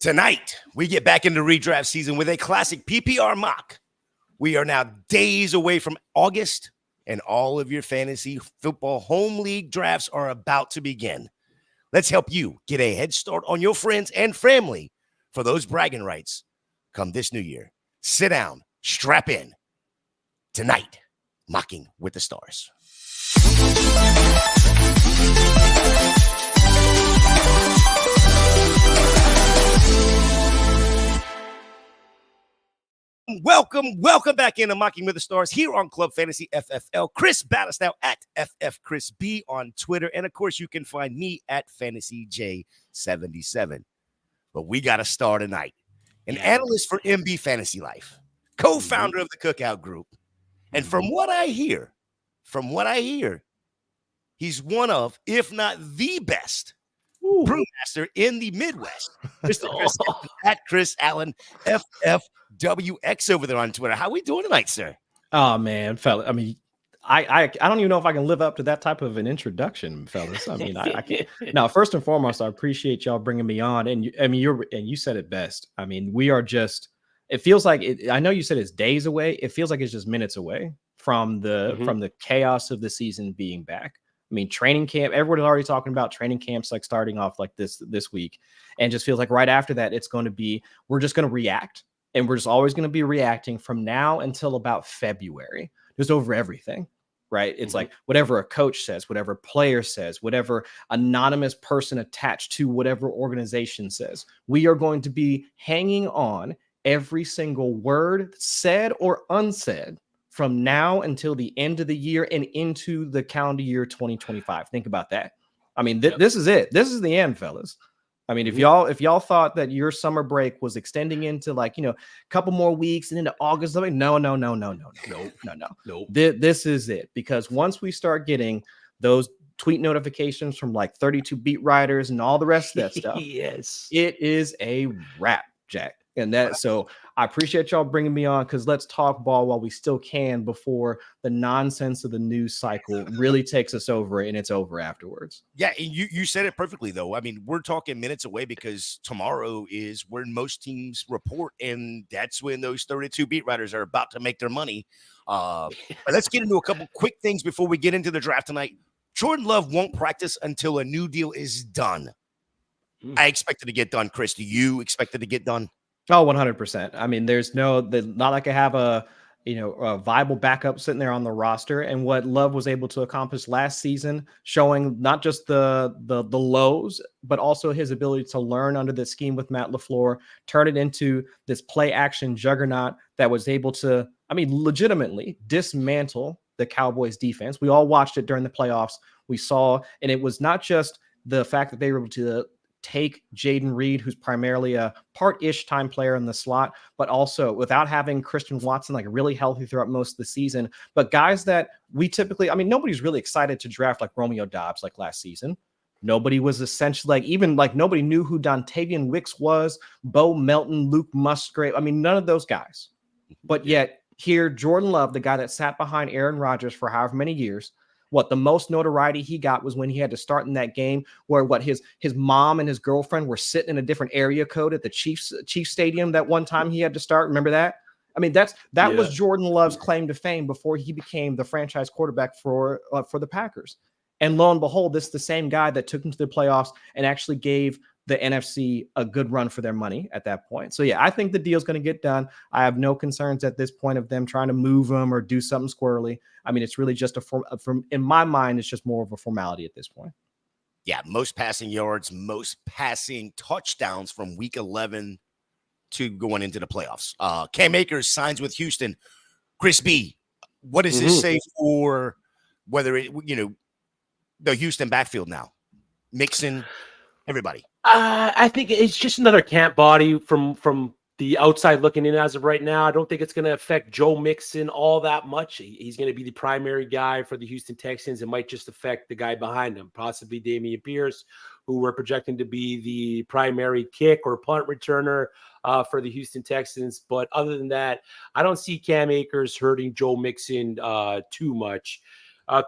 Tonight, we get back into redraft season with a classic PPR mock. We are now days away from August, and all of your fantasy football home league drafts are about to begin. Let's help you get a head start on your friends and family for those bragging rights come this new year. Sit down, strap in. Tonight, Mocking with the Stars. Welcome back into Mocking with the Stars here on Club Fantasy FFL. Chris Battlestout at FF Chris B on Twitter. And of course, you can find me at Fantasy J77. But we got to start tonight. An analyst for MB Fantasy Life, co-founder of the Cookout Group. And from what I hear, he's one of, if not the best, brewmaster in the Midwest. Mr. Chris at Chris Allen FFWX over there on Twitter. How we doing tonight, sir? Oh man, fella. I mean, I don't even know if I can live up to that type of an introduction, fellas. I mean, I can't. Now, first and foremost, I appreciate y'all bringing me on. And you said it best. I mean, we are just. It feels like I know you said it's days away. It feels like it's just minutes away from the chaos of the season being back. I mean, training camp, everyone's already talking about training camps like starting off like this week. And just feels like right after that, it's going to be, we're just going to react. And we're just always going to be reacting from now until about February, just over everything, right? It's like whatever a coach says, whatever player says, whatever anonymous person attached to whatever organization says, we are going to be hanging on every single word said or unsaid from now until the end of the year and into the calendar year 2025. Think about that. I mean, this is it. This is the end, fellas. I mean, if y'all thought that your summer break was extending into like, a couple more weeks and into August, like, no. This is it. Because once we start getting those tweet notifications from like 32 beat writers and all the rest of that stuff, yes, it is a wrap, Jack. And that, so I appreciate y'all bringing me on because let's talk ball while we still can before the nonsense of the news cycle really takes us over and it's over afterwards. Yeah, and you said it perfectly, though. I mean, we're talking minutes away because tomorrow is when most teams report, and that's when those 32 beat writers are about to make their money. But let's get into a couple quick things before we get into the draft tonight. Jordan Love won't practice until a new deal is done. I expect it to get done, Chris. Do you expect it to get done? Oh, 100%. I mean, there's not like I have a viable backup sitting there on the roster. And what Love was able to accomplish last season, showing not just the lows, but also his ability to learn under the scheme with Matt LaFleur, turn it into this play action juggernaut that was able to, legitimately dismantle the Cowboys defense. We all watched it during the playoffs. We saw, and it was not just the fact that they were able to take Jaden Reed, who's primarily a part-ish time player in the slot, but also without having Christian Watson like really healthy throughout most of the season. But guys that we typically, nobody's really excited to draft like Romeo Doubs like last season. Nobody was essentially nobody knew who Dontavian Wicks was, Bo Melton, Luke Musgrave. None of those guys. But yet here, Jordan Love, the guy that sat behind Aaron Rodgers for however many years, the most notoriety he got was when he had to start in that game where his mom and his girlfriend were sitting in a different area code at the Chiefs Stadium that one time he had to start. Remember that? That was Jordan Love's claim to fame before he became the franchise quarterback for the Packers. And lo and behold, this is the same guy that took him to the playoffs and actually gave the NFC a good run for their money at that point. So yeah, I think the deal's going to get done. I have no concerns at this point of them trying to move him or do something squirrely. It's really just in my mind, it's just more of a formality at this point. Yeah, most passing yards, most passing touchdowns from week 11 to going into the playoffs. Cam Akers signs with Houston. Chris B, what does this say for whether the Houston backfield now? Mixon, everybody. I think it's just another camp body from the outside looking in as of right now. I don't think it's going to affect Joe Mixon all that much. He's going to be the primary guy for the Houston Texans. It might just affect the guy behind him, possibly Dameon Pierce, who we're projecting to be the primary kick or punt returner for the Houston Texans. But other than that, I don't see Cam Akers hurting Joe Mixon too much.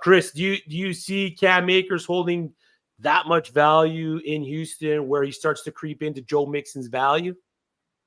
Chris, do you see Cam Akers holding that much value in Houston where he starts to creep into Joe Mixon's value?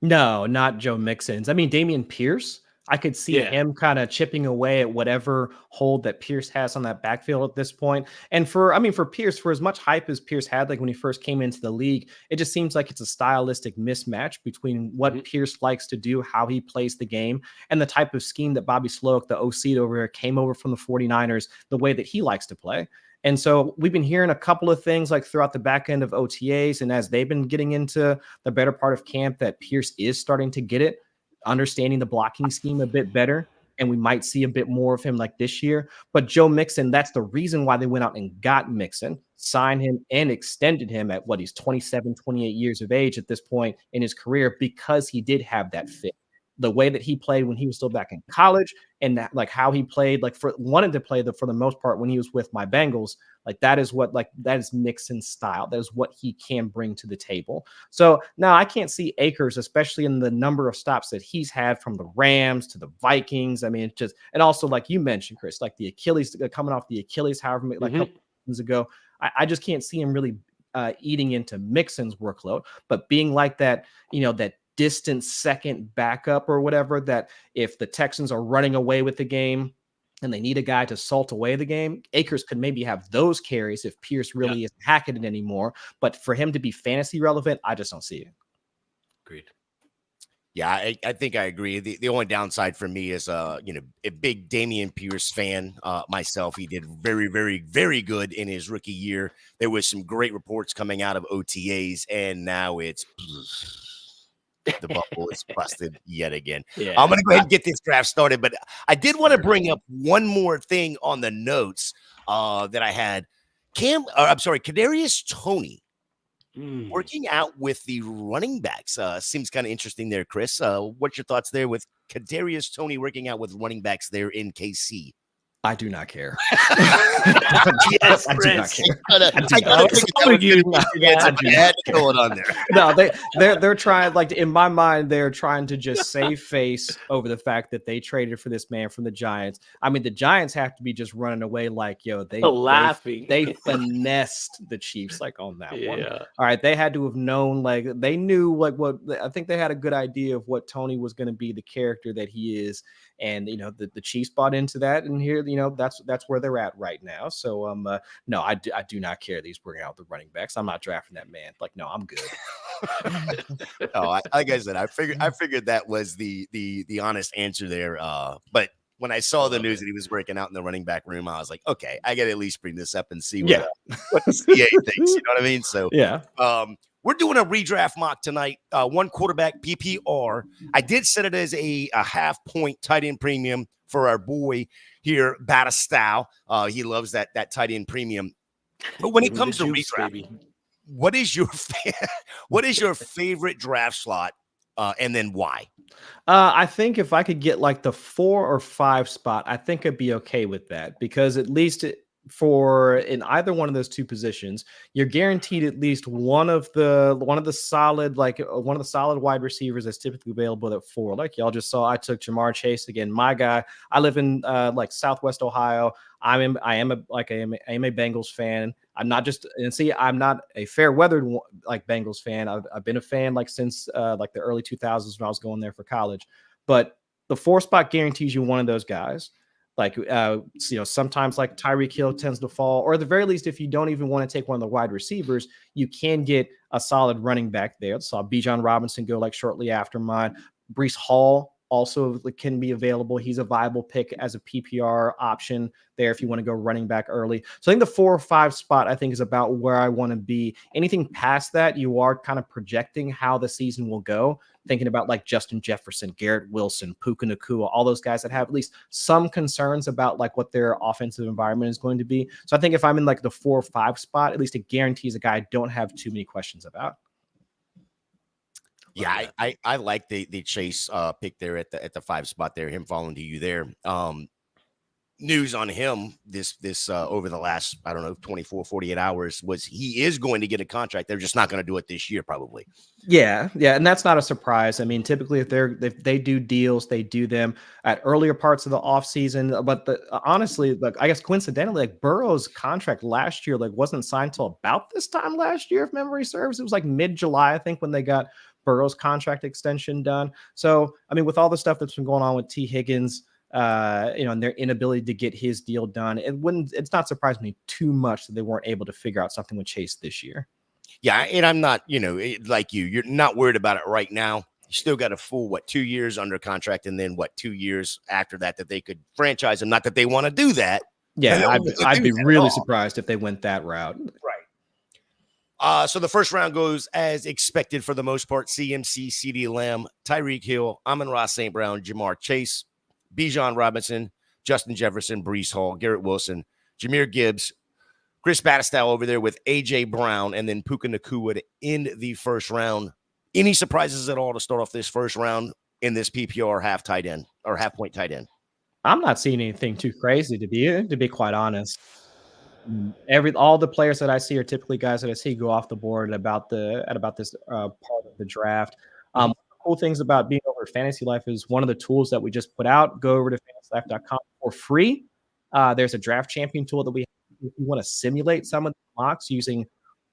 No, not Joe Mixon's. I mean, Dameon Pierce, I could see Yeah. him kind of chipping away at whatever hold that Pierce has on that backfield at this point. And for Pierce, for as much hype as Pierce had, like when he first came into the league, it just seems like it's a stylistic mismatch between what Pierce likes to do, how he plays the game, and the type of scheme that Bobby Sloak, the OC over here, came over from the 49ers, the way that he likes to play. And so we've been hearing a couple of things like throughout the back end of OTAs and as they've been getting into the better part of camp that Pierce is starting to get it, understanding the blocking scheme a bit better. And we might see a bit more of him like this year. But Joe Mixon, that's the reason why they went out and got Mixon, signed him and extended him at what he's 27, 28 years of age at this point in his career because he did have that fit. The way that he played when he was still back in college and that, like how he played, like wanted to play for the most part when he was with my Bengals, like that is Mixon's style. That is what he can bring to the table. So now I can't see Akers, especially in the number of stops that he's had from the Rams to the Vikings. I mean, and also like you mentioned, Chris, like the Achilles coming off the Achilles, however, like a couple seasons ago, I just can't see him really eating into Mixon's workload, but being like that, that distant second backup or whatever, that if the Texans are running away with the game and they need a guy to salt away the game, Akers could maybe have those carries if Pierce really isn't hacking it anymore. But for him to be fantasy relevant, I just don't see it. Agreed. Yeah, I think I agree. The only downside for me is, a big Dameon Pierce fan myself. He did very, very, very good in his rookie year. There was some great reports coming out of OTAs, and now it's the bubble is busted yet again. Yeah. I'm going to go ahead and get this draft started, but I did want to bring up one more thing on the notes that I had. Kadarius Toney working out with the running backs seems kind of interesting there, Chris. What's your thoughts there with Kadarius Toney working out with running backs there in KC? I do not care. Yes, I do not care. I had to throw it on there. No, they're trying, like in my mind, they're trying to just save face over the fact that they traded for this man from the Giants. I mean, the Giants have to be just running away like, laughing. They finessed the Chiefs like on that one. Yeah. All right, they had to have known, like they knew like what I think they had a good idea of what Toney was going to be, the character that he is. And the Chiefs bought into that, and here that's where they're at right now. So no, I do not care that he's working out the running backs. I'm not drafting that man. Like, no, I'm good. Like I said, I figured that was the honest answer there. But when I saw the news that he was working out in the running back room, I was like, okay, I got to at least bring this up and see what the CA thinks. You know what I mean? So yeah. We're doing a redraft mock tonight. One quarterback PPR. I did set it as a half point tight end premium for our boy here, Battistow. He loves that tight end premium. But when it comes to redraft, what is your favorite draft slot, and then why? I think if I could get like the 4 or 5 spot, I think I'd be okay with that, because at least for in either one of those two positions, you're guaranteed at least one of the solid wide receivers that's typically available at 4. Like y'all just saw, I took Jamar Chase again. My guy. I live in like Southwest Ohio. I am a Bengals fan. I'm not a fair weathered like Bengals fan. I've been a fan like since like the early 2000s when I was going there for college. But the 4 spot guarantees you one of those guys. Like, sometimes like Tyreek Hill tends to fall, or at the very least, if you don't even want to take one of the wide receivers, you can get a solid running back there. Saw Bijan Robinson go like shortly after mine. Breece Hall also can be available. He's a viable pick as a PPR option there if you want to go running back early. So I think the 4 or 5 spot, I think, is about where I want to be. Anything past that, you are kind of projecting how the season will go, thinking about like Justin Jefferson, Garrett Wilson, Puka Nacua, all those guys that have at least some concerns about like what their offensive environment is going to be. So I think if I'm in like the 4 or 5 spot, at least it guarantees a guy I don't have too many questions about. Yeah, I like the Chase pick there at the 5 spot there, him falling to you there. news on him this over the last, I don't know, 24, 48 hours was he is going to get a contract. They're just not going to do it this year, probably. Yeah, and that's not a surprise. I mean, typically if they do deals, they do them at earlier parts of the offseason. But honestly, like I guess coincidentally, like Burrow's contract last year wasn't signed till about this time last year, if memory serves. It was like mid-July, I think, when they got Burrow's contract extension done. So I mean, with all the stuff that's been going on with T. Higgins, and their inability to get his deal done, it's not surprising me too much that they weren't able to figure out something with Chase this year. Yeah, and I'm not, like you're not worried about it right now. You still got a full 2 years under contract, and then 2 years after that they could franchise him. Not that they want to do that. Yeah, I'd be really surprised if they went that route. Right. So the first round goes as expected for the most part. CMC, CeeDee Lamb, Tyreek Hill, Amon-Ra St. Brown, Jamar Chase, Bijan Robinson, Justin Jefferson, Breece Hall, Garrett Wilson, Jahmyr Gibbs, Chris Battistell over there with A.J. Brown, and then Puka Nacua to end the first round. Any surprises at all to start off this first round in this PPR half tight end or half point tight end? I'm not seeing anything too crazy to be quite honest. All the players that I see are typically guys that I see go off the board at about this part of the draft. One of the cool things about being over at Fantasy Life is one of the tools that we just put out. Go over to fantasylife.com for free. There's a draft champion tool that we have if you want to simulate some of the mocks using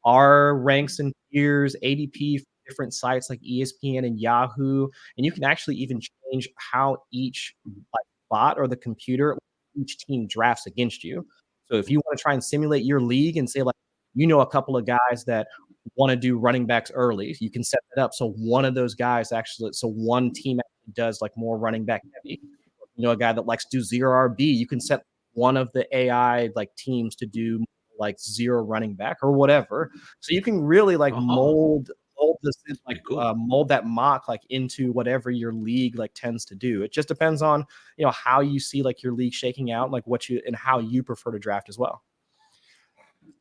our ranks and tiers, ADP from different sites like ESPN and Yahoo, and you can actually even change how each bot or the computer, each team drafts against you. So if you want to try and simulate your league and say a couple of guys that want to do running backs early, you can set that up so one of those guys one team actually does more running back heavy. A guy that likes to do zero RB, you can set one of the AI teams to do zero running back or whatever. So you can really mold that mock into whatever your league tends to do. It just depends on how you see your league shaking out, and how you prefer to draft as well.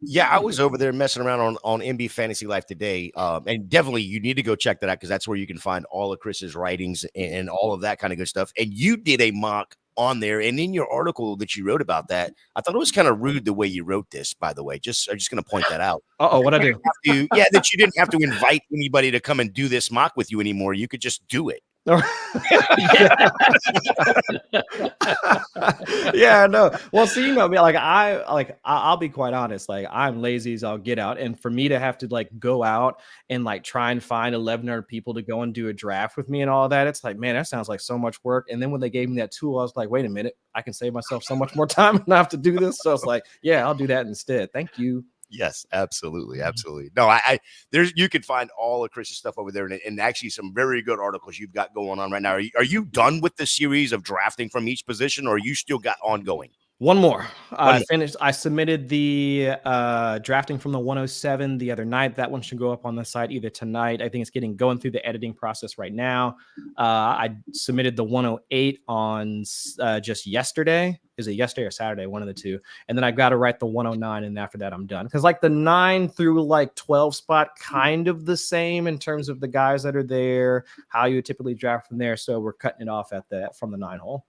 Yeah, I was over there messing around on MB Fantasy Life today, and definitely you need to go check that out because that's where you can find all of Chris's writings and all of that kind of good stuff. And you did a mock on there, and in your article that you wrote about that, I thought it was kind of rude the way you wrote this. By the way, I'm just going to point that out. What I do? That you didn't have to invite anybody to come and do this mock with you anymore. You could just do it. Yeah, no. Well, see, I'll be quite honest. I'm lazy as I'll get out, and for me to have to go out and try and find 1,100 people to go and do a draft with me and all that, it's man, that sounds like so much work. And then when they gave me that tool, I was like, wait a minute, I can save myself so much more time and not have to do this. So it's yeah, I'll do that instead. Thank you. Yes, absolutely. No, you can find all of Chris's stuff over there, and actually some very good articles you've got going on right now. Are you done with the series of drafting from each position, or you still got ongoing? One more. I finished. I submitted the drafting from the 107 the other night. That one should go up on the site either tonight. I think it's going through the editing process right now. I submitted the 108 on just yesterday. Is it yesterday or Saturday? One of the two. And then I got to write the 109, and after that I'm done. Because the 9 through 12 spot kind of the same in terms of the guys that are there, how you typically draft from there. So we're cutting it off from the 9 hole.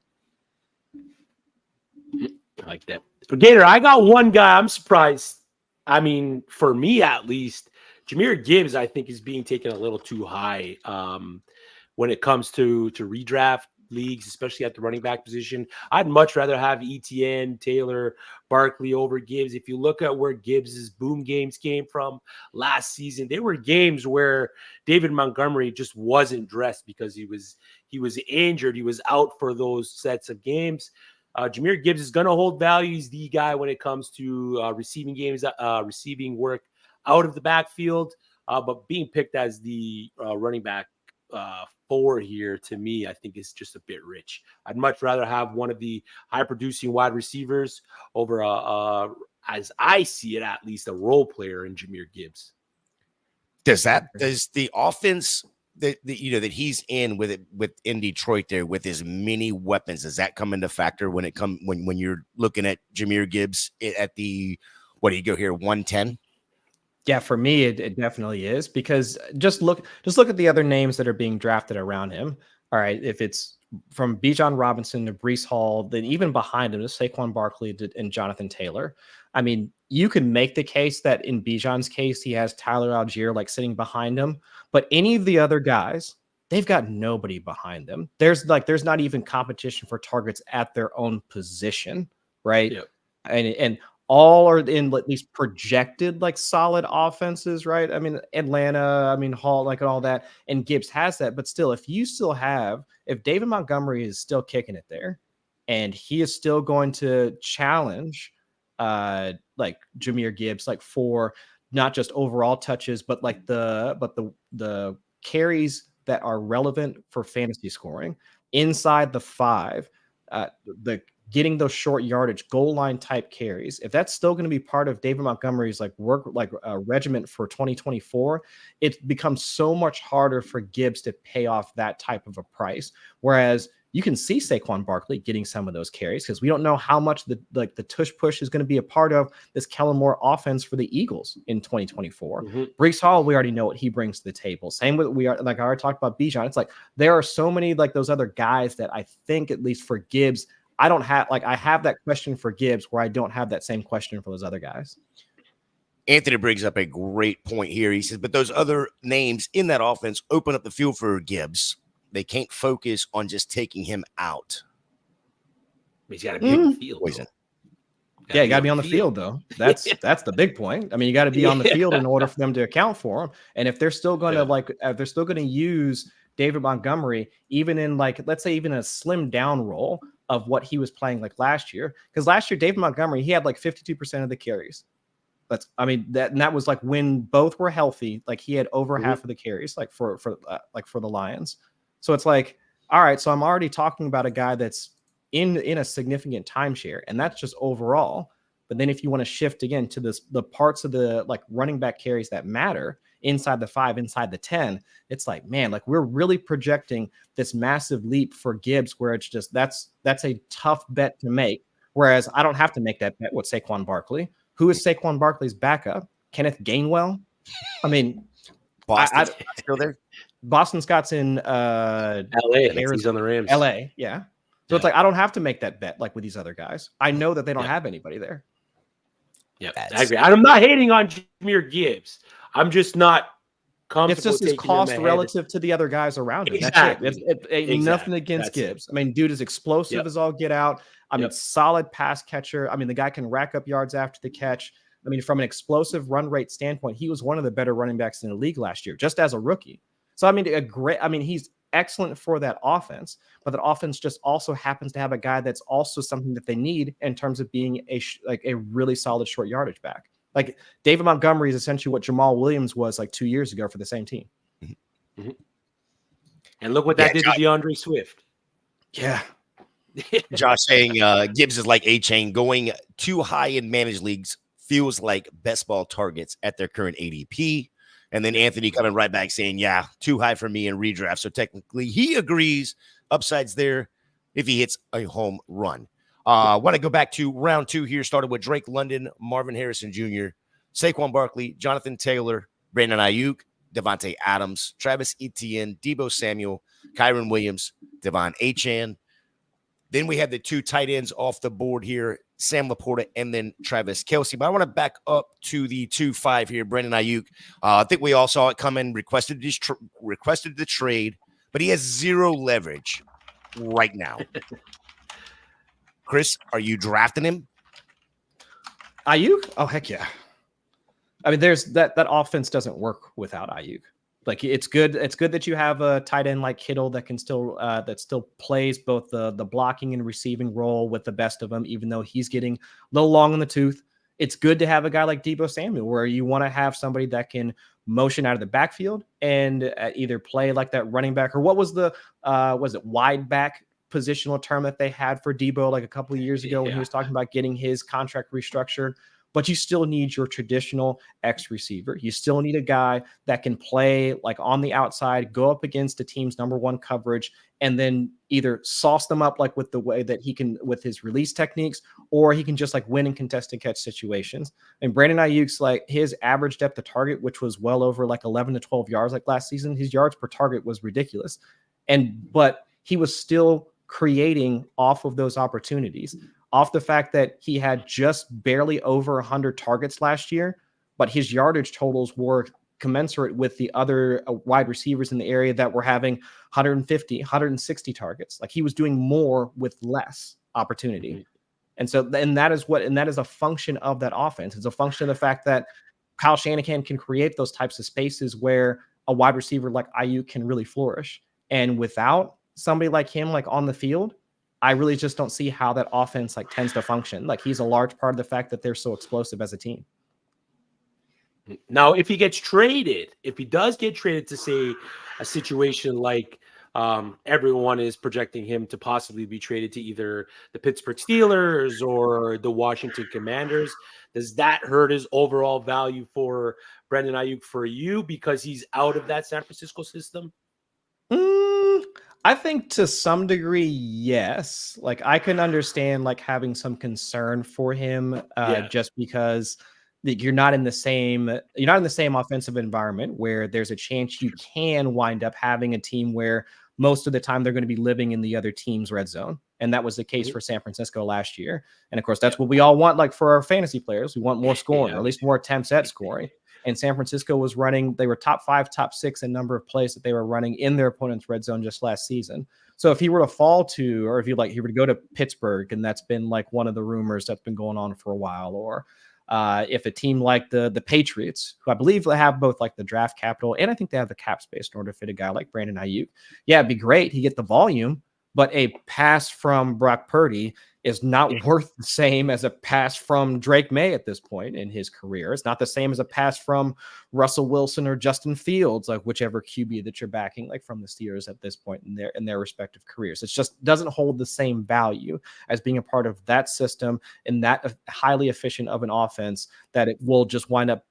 I like that. Gator, I got one guy I'm surprised. I mean, for me at least, Jahmyr Gibbs, I think, is being taken a little too high when it comes to redraft leagues, especially at the running back position. I'd much rather have ETN, Taylor, Barkley over Gibbs. If you look at where Gibbs's boom games came from last season, they were games where David Montgomery just wasn't dressed because he was injured. He was out for those sets of games. Jahmyr Gibbs is going to hold value. He's the guy when it comes to receiving work out of the backfield, but being picked as the running back 4 here, to me, I think is just a bit rich. I'd much rather have one of the high-producing wide receivers over, as I see it, at least a role player in Jahmyr Gibbs. Does the offense that he's in in Detroit there with his many weapons, does that come into factor when you're looking at Jahmyr Gibbs at the, what do you go here, 110? Yeah, for me, it definitely is, because just look at the other names that are being drafted around him. All right, if it's from Bijan Robinson to Breece Hall, then even behind him to Saquon Barkley and Jonathan Taylor. I mean, you can make the case that in Bijan's case, he has Tyler Algier like sitting behind him, but any of the other guys, they've got nobody behind them. There's not even competition for targets at their own position, right? Yep. And all are in at least projected like solid offenses, right? I mean, Atlanta, I mean, Hall, like and all that, and Gibbs has that. But still, if David Montgomery is still kicking it there, and he is still going to challenge like Jahmyr Gibbs, like for not just overall touches, but like the carries that are relevant for fantasy scoring inside the 5, the getting those short yardage goal line type carries, if that's still going to be part of David Montgomery's like work, like regiment for 2024, it becomes so much harder for Gibbs to pay off that type of a price. Whereas you can see Saquon Barkley getting some of those carries because we don't know how much the tush push is going to be a part of this Kellen Moore offense for the Eagles in 2024. Breece Hall, we already know what he brings to the table. Same with I already talked about Bijan. It's like there are so many like those other guys that I think at least for Gibbs, I have that question for Gibbs where I don't have that same question for those other guys. Anthony brings up a great point here. He says, but those other names in that offense open up the field for Gibbs. They can't focus on just taking him out. He's got to be on the field. Poison. Yeah, you got to be on the field, though. That's the big point. I mean, you got to be on the field in order for them to account for him. And if they're still going to use David Montgomery, even in like, let's say even a slim down role of what he was playing like last year, because last year David Montgomery, he had like 52% of the carries. That was like when both were healthy, like he had over half of the carries, like for the Lions. So it's like, all right, so I'm already talking about a guy that's in a significant timeshare, and that's just overall. But then if you want to shift again to the parts of the like running back carries that matter inside the 5, inside the 10, it's like, man, like we're really projecting this massive leap for Gibbs where it's just that's a tough bet to make. Whereas I don't have to make that bet with Saquon Barkley. Who is Saquon Barkley's backup? Kenneth Gainwell? I mean, Boston still there? Boston Scott's in LA. He's on the Rams. LA, yeah. So it's like I don't have to make that bet like with these other guys. I know that they don't have anybody there. Yeah, I agree. I'm not hating on Jahmyr Gibbs. I'm just not comfortable. It's just his cost relative to the other guys around him. Exactly. That's it. Exactly. Nothing against Gibbs. I mean, dude is explosive as all get out. I mean, solid pass catcher. I mean, the guy can rack up yards after the catch. I mean, from an explosive run rate standpoint, he was one of the better running backs in the league last year, just as a rookie. So, I mean, he's excellent for that offense, but that offense just also happens to have a guy that's also something that they need in terms of being a really solid short yardage back. Like David Montgomery is essentially what Jamal Williams was like 2 years ago for the same team. Mm-hmm. And look what that did to DeAndre Swift. Yeah. Josh saying Gibbs is like A-Chain. Going too high in managed leagues feels like best ball targets at their current ADP. And then Anthony coming right back saying, yeah, too high for me in redraft. So technically he agrees. Upsides there if he hits a home run. I want to go back to round 2 here. Started with Drake London, Marvin Harrison Jr., Saquon Barkley, Jonathan Taylor, Brandon Ayuk, Devontae Adams, Travis Etienne, Deebo Samuel, Kyron Williams, Devon Achane. Then we have the 2 tight ends off the board here, Sam Laporta and then Travis Kelce. But I want to back up to the 2-5 here, Brandon Ayuk. I think we all saw it coming, requested the trade, but he has 0 leverage right now. Chris, are you drafting him? Ayuk? Oh, heck yeah. I mean, there's that offense doesn't work without Ayuk. Like it's good that you have a tight end like Kittle that can still plays both the blocking and receiving role with the best of them, even though he's getting a little long in the tooth. It's good to have a guy like Deebo Samuel where you want to have somebody that can motion out of the backfield and either play like that running back or what was the wide back positional term that they had for Deebo like a couple of years ago when he was talking about getting his contract restructured. But you still need your traditional X receiver. You still need a guy that can play like on the outside, go up against the team's number 1 coverage, and then either sauce them up like with the way that he can with his release techniques, or he can just like win in contested catch situations. And Brandon Ayuk's like his average depth of target, which was well over like 11 to 12 yards like last season, his yards per target was ridiculous. But he was still creating off of those opportunities, off the fact that he had just barely over 100 targets last year, but his yardage totals were commensurate with the other wide receivers in the area that were having 150, 160 targets. Like, he was doing more with less opportunity. Mm-hmm. And so, and that is a function of that offense. It's a function of the fact that Kyle Shanahan can create those types of spaces where a wide receiver like Ayuk can really flourish. And without somebody like him, like on the field, I really just don't see how that offense like tends to function. Like, he's a large part of the fact that they're so explosive as a team. Now, if he gets traded, if he does get traded to, say, a situation like everyone is projecting him to possibly be traded to either the Pittsburgh Steelers or the Washington Commanders, does that hurt his overall value for Brandon Ayuk for you because he's out of that San Francisco system? I think to some degree, yes. Like, I can understand like having some concern for him just because you're not in the same offensive environment where there's a chance you can wind up having a team where most of the time they're going to be living in the other team's red zone. And that was the case for San Francisco last year. And of course, that's what we all want. Like, for our fantasy players, we want more scoring, or at least more attempts at scoring. And San Francisco was running, they were top 5, top 6 in number of plays that they were running in their opponent's red zone just last season. So if he were to fall to, or if he were to go to Pittsburgh, and that's been like one of the rumors that's been going on for a while, or if a team like the Patriots, who I believe have both like the draft capital and I think they have the cap space in order to fit a guy like Brandon Ayuk, it'd be great. He get the volume, but a pass from Brock Purdy is not worth the same as a pass from Drake May at this point in his career. It's not the same as a pass from Russell Wilson or Justin Fields, like whichever QB that you're backing, like from the Steelers at this point in their respective careers. It just doesn't hold the same value as being a part of that system and that highly efficient of an offense that it will just wind up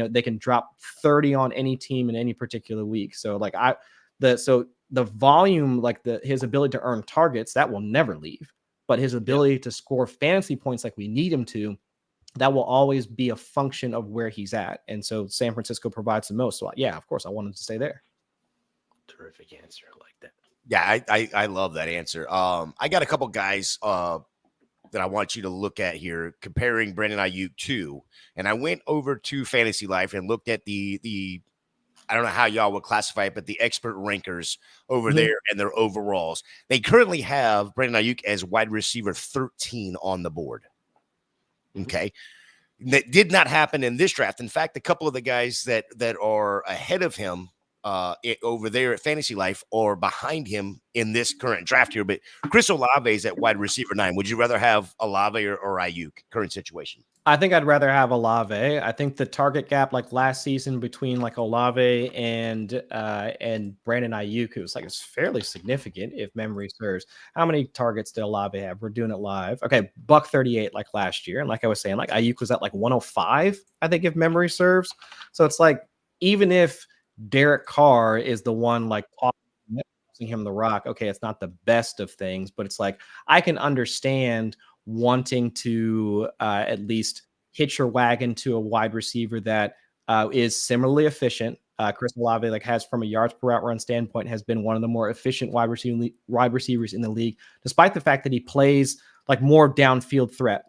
they can drop 30 on any team in any particular week. So like the volume, like his ability to earn targets, that will never leave. But his ability to score fantasy points like we need him to, that will always be a function of where he's at. And so San Francisco provides the most. So yeah, of course, I want him to stay there. Terrific answer. I like that. Yeah, I love that answer. I got a couple guys that I want you to look at here, comparing Brandon Ayuk to, and I went over to Fantasy Life and looked at the I don't know how y'all would classify it, but the expert rankers over there and their overalls. They currently have Brandon Ayuk as wide receiver 13 on the board. Okay. That did not happen in this draft. In fact, a couple of the guys that are ahead of him over there at Fantasy Life are behind him in this current draft here. But Chris Olave is at wide receiver 9. Would you rather have Olave or Ayuk, current situation? I think I'd rather have Olave. I think the target gap like last season between like Olave and Brandon Ayuk, it's fairly significant if memory serves. How many targets did Olave have? We're doing it live. Okay, $138 like last year. And like I was saying, like Ayuk was at like 105, I think, if memory serves. So it's like, even if Derek Carr is the one like tossing him the rock, okay, it's not the best of things, but it's like I can understand wanting to at least hitch your wagon to a wide receiver that is similarly efficient. Chris Olave, like, has from a yards per route run standpoint, has been one of the more efficient wide receivers in the league, despite the fact that he plays like more downfield threat,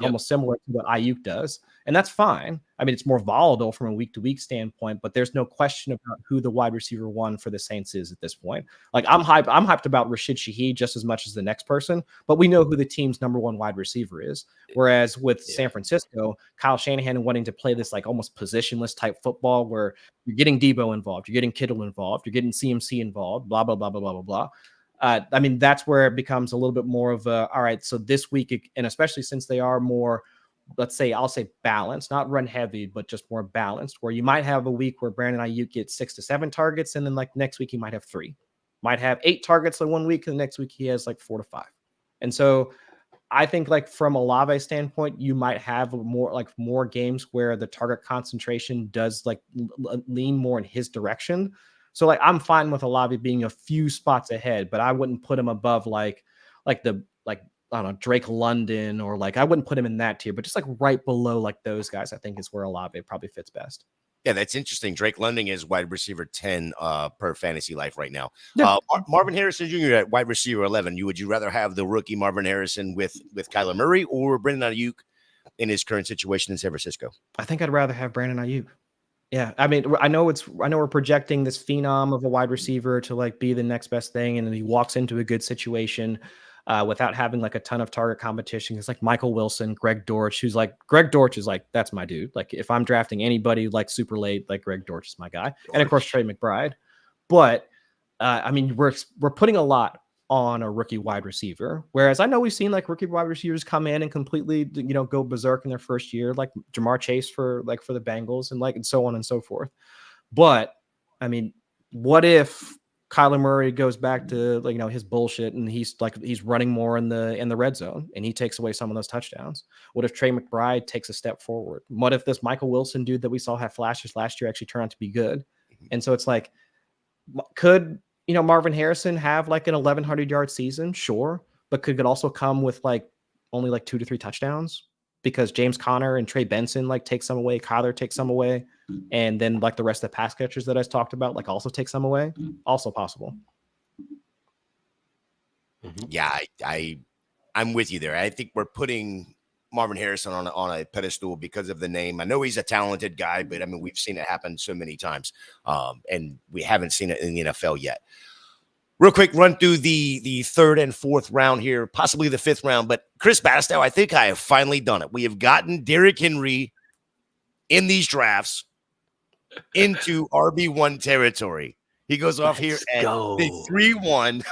almost similar to what Ayuk does. And that's fine. I mean, it's more volatile from a week to week standpoint, but there's no question about who the wide receiver 1 for the Saints is at this point. Like, I'm hyped about Rashid Shaheed just as much as the next person, but we know who the team's number 1 wide receiver is. Whereas with San Francisco, Kyle Shanahan wanting to play this like almost positionless type football where you're getting Debo involved, you're getting Kittle involved, you're getting CMC involved, blah, blah, blah, blah, blah, blah, blah. I mean, that's where it becomes a little bit more of a, all right, so this week, and especially since they are more, I'll say balanced, not run heavy, but just more balanced, where you might have a week where Brandon Ayuk gets 6 to 7 targets, and then like next week he might have 3, might have 8 targets in one week, and the next week he has like 4 to 5. And so I think like from Olave's standpoint, you might have more games where the target concentration does like lean more in his direction. So like I'm fine with Olave being a few spots ahead, but I wouldn't put him above I don't know, Drake London, or like I wouldn't put him in that tier, but just like right below like those guys, I think is where Olave probably fits best. Yeah, that's interesting. Drake London is wide receiver 10 per fantasy life right now. Yeah. Marvin Harrison Jr. at wide receiver 11. Would you rather have the rookie Marvin Harrison with Kyler Murray or Brandon Ayuk in his current situation in San Francisco? I think I'd rather have Brandon Ayuk. Yeah, I mean, I know we're projecting this phenom of a wide receiver to like be the next best thing, and then he walks into a good situation without having like a ton of target competition. It's like Michael Wilson, Greg Dortch, Greg Dortch is like, that's my dude. Like if I'm drafting anybody like super late, like Greg Dortch is my guy, and of course Trey McBride. But I mean, we're putting a lot on a rookie wide receiver. Whereas I know we've seen like rookie wide receivers come in and completely, go berserk in their first year, like Jamar Chase for the Bengals and so on and so forth. But I mean, what if Kyler Murray goes back to his bullshit and he's running more in the red zone and he takes away some of those touchdowns? What if Trey McBride takes a step forward? What if this Michael Wilson dude that we saw have flashes last year actually turn out to be good? And so it's like, could Marvin Harrison have like an 1,100-yard season? Sure. But could it also come with only 2 to 3 touchdowns because James Conner and Trey Benson take some away, Kyler takes some away, and then the rest of the pass catchers that I talked about also take some away? Also possible. Yeah, I'm with you there. I think we're putting Marvin Harrison on a pedestal because of the name. I know he's a talented guy, but I mean, we've seen it happen so many times, and we haven't seen it in the NFL yet. Real quick, run through the third and fourth round here, possibly the fifth round. But Chris Bastow, I think I have finally done it. We have gotten Derrick Henry in these drafts into RB1 territory. He goes off here at the 3-1,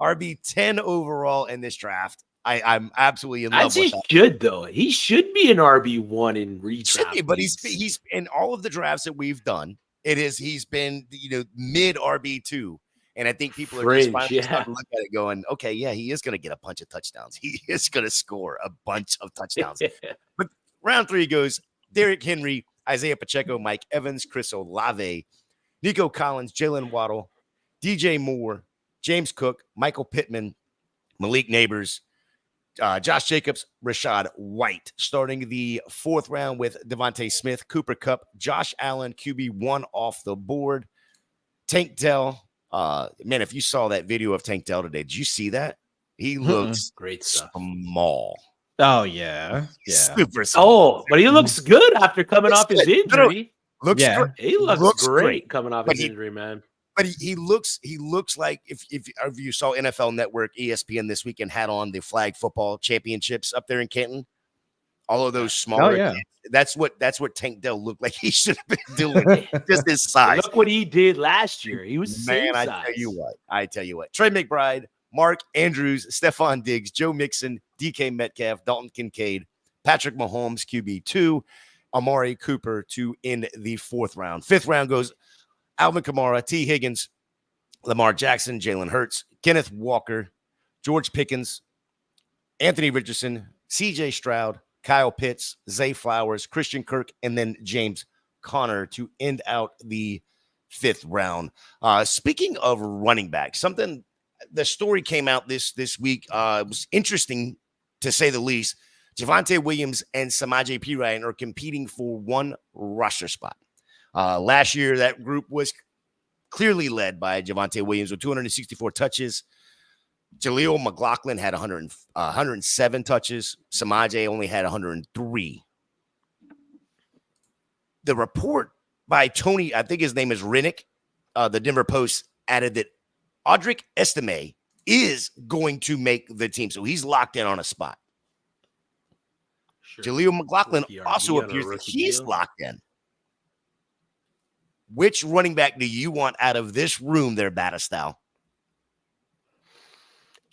RB10 overall in this draft. I'm absolutely in love with that. Should though. He should be an RB1 in redraft. But he's in all of the drafts that we've done. He's been mid RB2. And I think people are just finally starting to look at it going, okay, yeah, he is going to get a bunch of touchdowns. He is going to score a bunch of touchdowns. But round 3 goes Derrick Henry, Isaiah Pacheco, Mike Evans, Chris Olave, Nico Collins, Jalen Waddle, DJ Moore, James Cook, Michael Pittman, Malik Neighbors, Josh Jacobs, Rashad White. Starting the fourth round with Devontae Smith, Cooper Kupp, Josh Allen, QB1 off the board. Tank Dell. Man, if you saw that video of Tank Dell today, did you see that? He looks great stuff. Small. Oh, yeah. Super small. Oh, but he looks good after coming off his injury. Looks great. He looks great coming off his injury, man. But he looks like if you saw NFL Network, ESPN this weekend had on the flag football championships up there in Canton. All of those smaller kids. That's what Tank Dell looked like he should have been doing. Just his size. Look what he did last year. He was the same size. I tell you what. Trey McBride, Mark Andrews, Stephon Diggs, Joe Mixon, DK Metcalf, Dalton Kincaid, Patrick Mahomes, QB2, Amari Cooper to end the fourth round. Fifth round goes Alvin Kamara, T. Higgins, Lamar Jackson, Jalen Hurts, Kenneth Walker, George Pickens, Anthony Richardson, CJ Stroud, Kyle Pitts, Zay Flowers, Christian Kirk, and then James Conner to end out the fifth round. Speaking of running back, the story came out this week. It was interesting to say the least. Javonte Williams and Samaje Perine are competing for one roster spot. Last year, that group was clearly led by Javonte Williams with 264 touches. Jaleel McLaughlin had 107 touches. Samaje only had 103. The report by Tony, I think his name is Rennick, the Denver Post, added that Audric Estime is going to make the team. So he's locked in on a spot. Sure. Jaleel McLaughlin also appears that he's locked in. Which running back do you want out of this room there, Battistyle?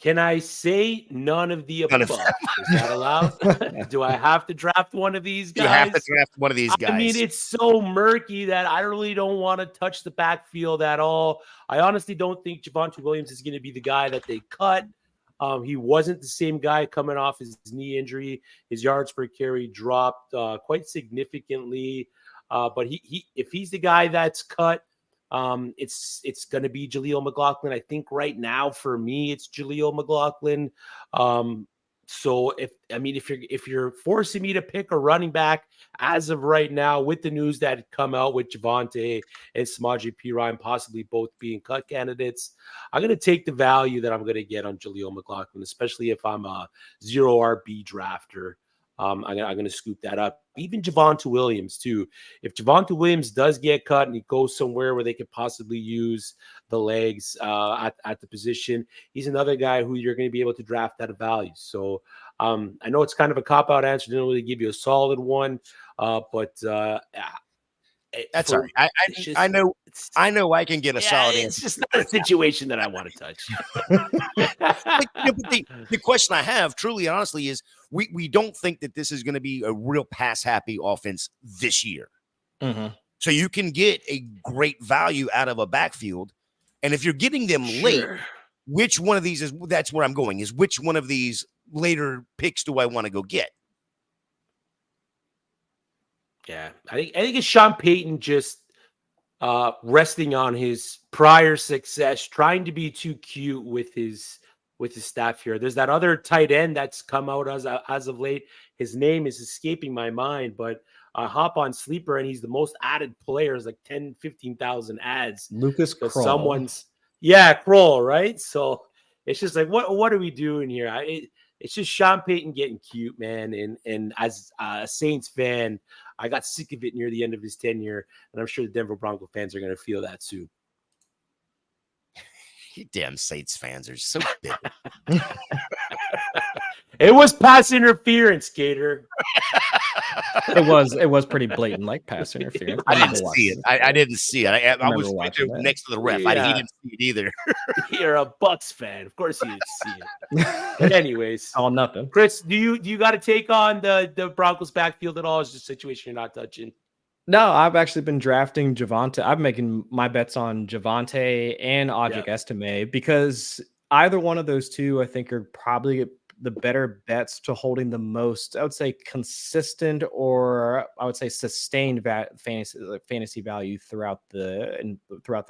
Can I say none of the above? Is that allowed? Do I have to draft one of these guys? You have to draft one of these guys. I mean, it's so murky that I really don't want to touch the backfield at all. I honestly don't think Javonte Williams is going to be the guy that they cut. He wasn't the same guy coming off his knee injury. His yards per carry dropped quite significantly. But if he's the guy that's cut, it's going to be Jaleel McLaughlin. I think right now for me, it's Jaleel McLaughlin. So if you're forcing me to pick a running back as of right now, with the news that had come out with Javonte and Samaje Perine possibly both being cut candidates, I'm going to take the value that I'm going to get on Jaleel McLaughlin, especially if I'm a 0 RB drafter. I'm going to scoop that up. Even Javonte Williams too. If Javonte Williams does get cut and he goes somewhere where they could possibly use the legs at the position, he's another guy who you're going to be able to draft at a value. So I know it's kind of a cop-out answer. Didn't really give you a solid one, but that's all right. I know I can get a solid answer. It's just not a situation that I want to touch. The question I have, truly, honestly, is we don't think that this is going to be a real pass-happy offense this year. Mm-hmm. So you can get a great value out of a backfield. And if you're getting them late, which one of these that's where I'm going, is which one of these later picks do I want to go get? Yeah, I think it's Sean Payton just resting on his prior success, trying to be too cute with his staff here. There's that other tight end that's come out as of late. His name is escaping my mind, but hop on Sleeper, and he's the most added players, like 10, 15,000 ads. Lucas Kroll. Someone's Kroll, right? So it's just like, what are we doing here? It's just Sean Payton getting cute, man. And as a Saints fan, I got sick of it near the end of his tenure, and I'm sure the Denver Bronco fans are going to feel that too. You damn Saints fans are so bitter. It was pass interference, Gator. It was pretty blatant, like pass interference. I didn't see it. I didn't see it. I was next to the ref. Yeah. He didn't see it either. You're a Bucks fan. Of course you didn't see it. But anyways. All nothing. Chris, do you got to take on the Broncos backfield at all? Is this a situation you're not touching? No, I've actually been drafting Javonte. I'm making my bets on Javonte and Audric Estime, because either one of those two, I think, are probably the better bets to holding the most, I would say, consistent, or I would say sustained fantasy value throughout the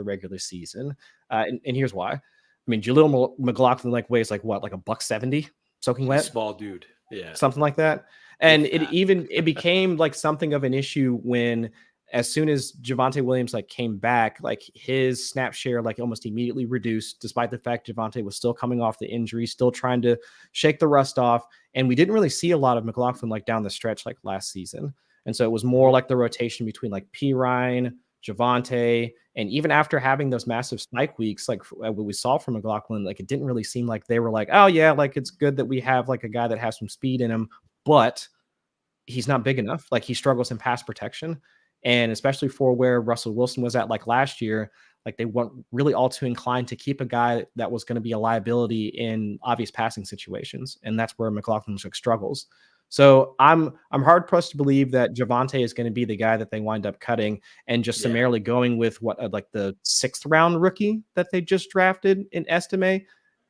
regular season. And here's why. I mean, Jaleel McLaughlin weighs like $170 soaking wet, small dude, something like that. And it became like something of an issue when, as soon as Javonte Williams came back, his snap share almost immediately reduced, despite the fact Javonte was still coming off the injury, still trying to shake the rust off. And we didn't really see a lot of McLaughlin down the stretch last season. And so it was more like the rotation between Perine, Javonte, and even after having those massive spike weeks, what we saw from McLaughlin, it didn't really seem like they were oh yeah, it's good that we have a guy that has some speed in him, but he's not big enough. He struggles in pass protection. And especially for where Russell Wilson was at last year, they weren't really all too inclined to keep a guy that was going to be a liability in obvious passing situations. And that's where McLaughlin struggles. So I'm hard pressed to believe that Javonte is going to be the guy that they wind up cutting and just summarily going with the 6th round rookie that they just drafted in Estime.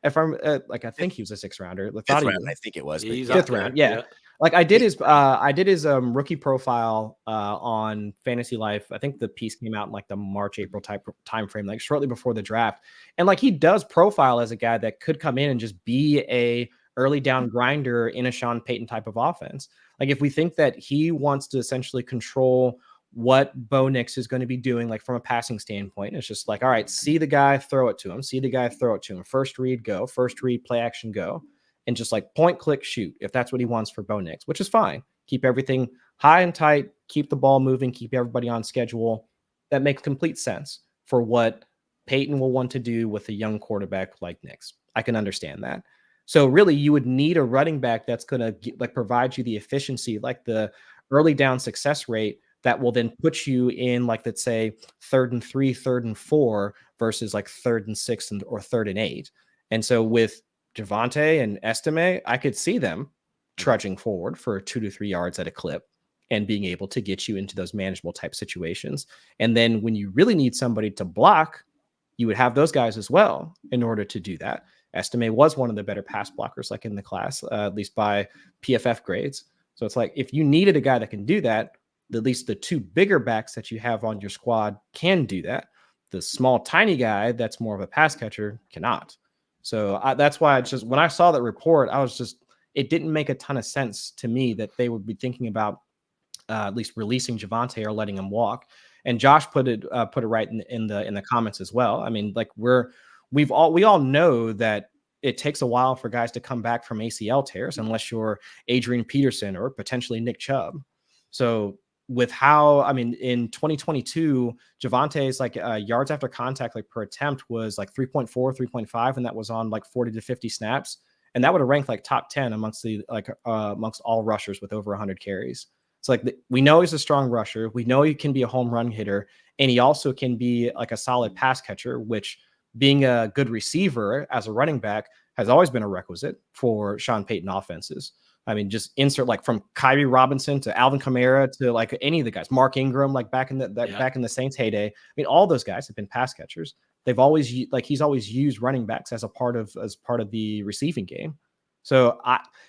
If I'm I think he was a 6th rounder. I think it was. He's 5th round. Yeah. I did his rookie profile on Fantasy Life. I think the piece came out in the March, April time frame, shortly before the draft. And he does profile as a guy that could come in and just be a early down grinder in a Sean Payton type of offense. If we think that he wants to essentially control what Bo Nix is going to be doing, from a passing standpoint, it's just all right, see the guy, throw it to him. See the guy, throw it to him. First read, go. First read, play action, go. And just point, click, shoot, if that's what he wants for Bo Nix, which is fine. Keep everything high and tight, keep the ball moving, keep everybody on schedule. That makes complete sense for what Payton will want to do with a young quarterback like Nix. I can understand that. So really, you would need a running back that's going to provide you the efficiency, the early down success rate that will then put you in let's say 3rd and 3, 3rd and 4 versus 3rd and 6 or 3rd and 8. And so with Javonte and Estime, I could see them trudging forward for 2 to 3 yards at a clip and being able to get you into those manageable type situations. And then when you really need somebody to block, you would have those guys as well in order to do that. Estime was one of the better pass blockers in the class, at least by PFF grades. So it's if you needed a guy that can do that, at least the 2 bigger backs that you have on your squad can do that. The small, tiny guy that's more of a pass catcher cannot. So that's why when I saw that report, I was just it didn't make a ton of sense to me that they would be thinking about at least releasing Javonte or letting him walk. And Josh put it right in the comments as well. I mean, like we all know that it takes a while for guys to come back from ACL tears unless you're Adrian Peterson or potentially Nick Chubb. So with how, I mean, in 2022, Javonte's like yards after contact, like per attempt was like 3.4, 3.5. And that was on like 40 to 50 snaps. And that would have ranked like top 10 amongst amongst all rushers with over 100 carries. It's like we know he's a strong rusher. We know he can be a home run hitter, and he also can be like a solid pass catcher, which being a good receiver as a running back has always been a requisite for Sean Payton offenses. I mean, just insert like from Kyrie Robinson to Alvin Kamara to like any of the guys, Mark Ingram, like back in the Saints heyday. I mean, all those guys have been pass catchers. They've always he's always used running backs as part of the receiving game. So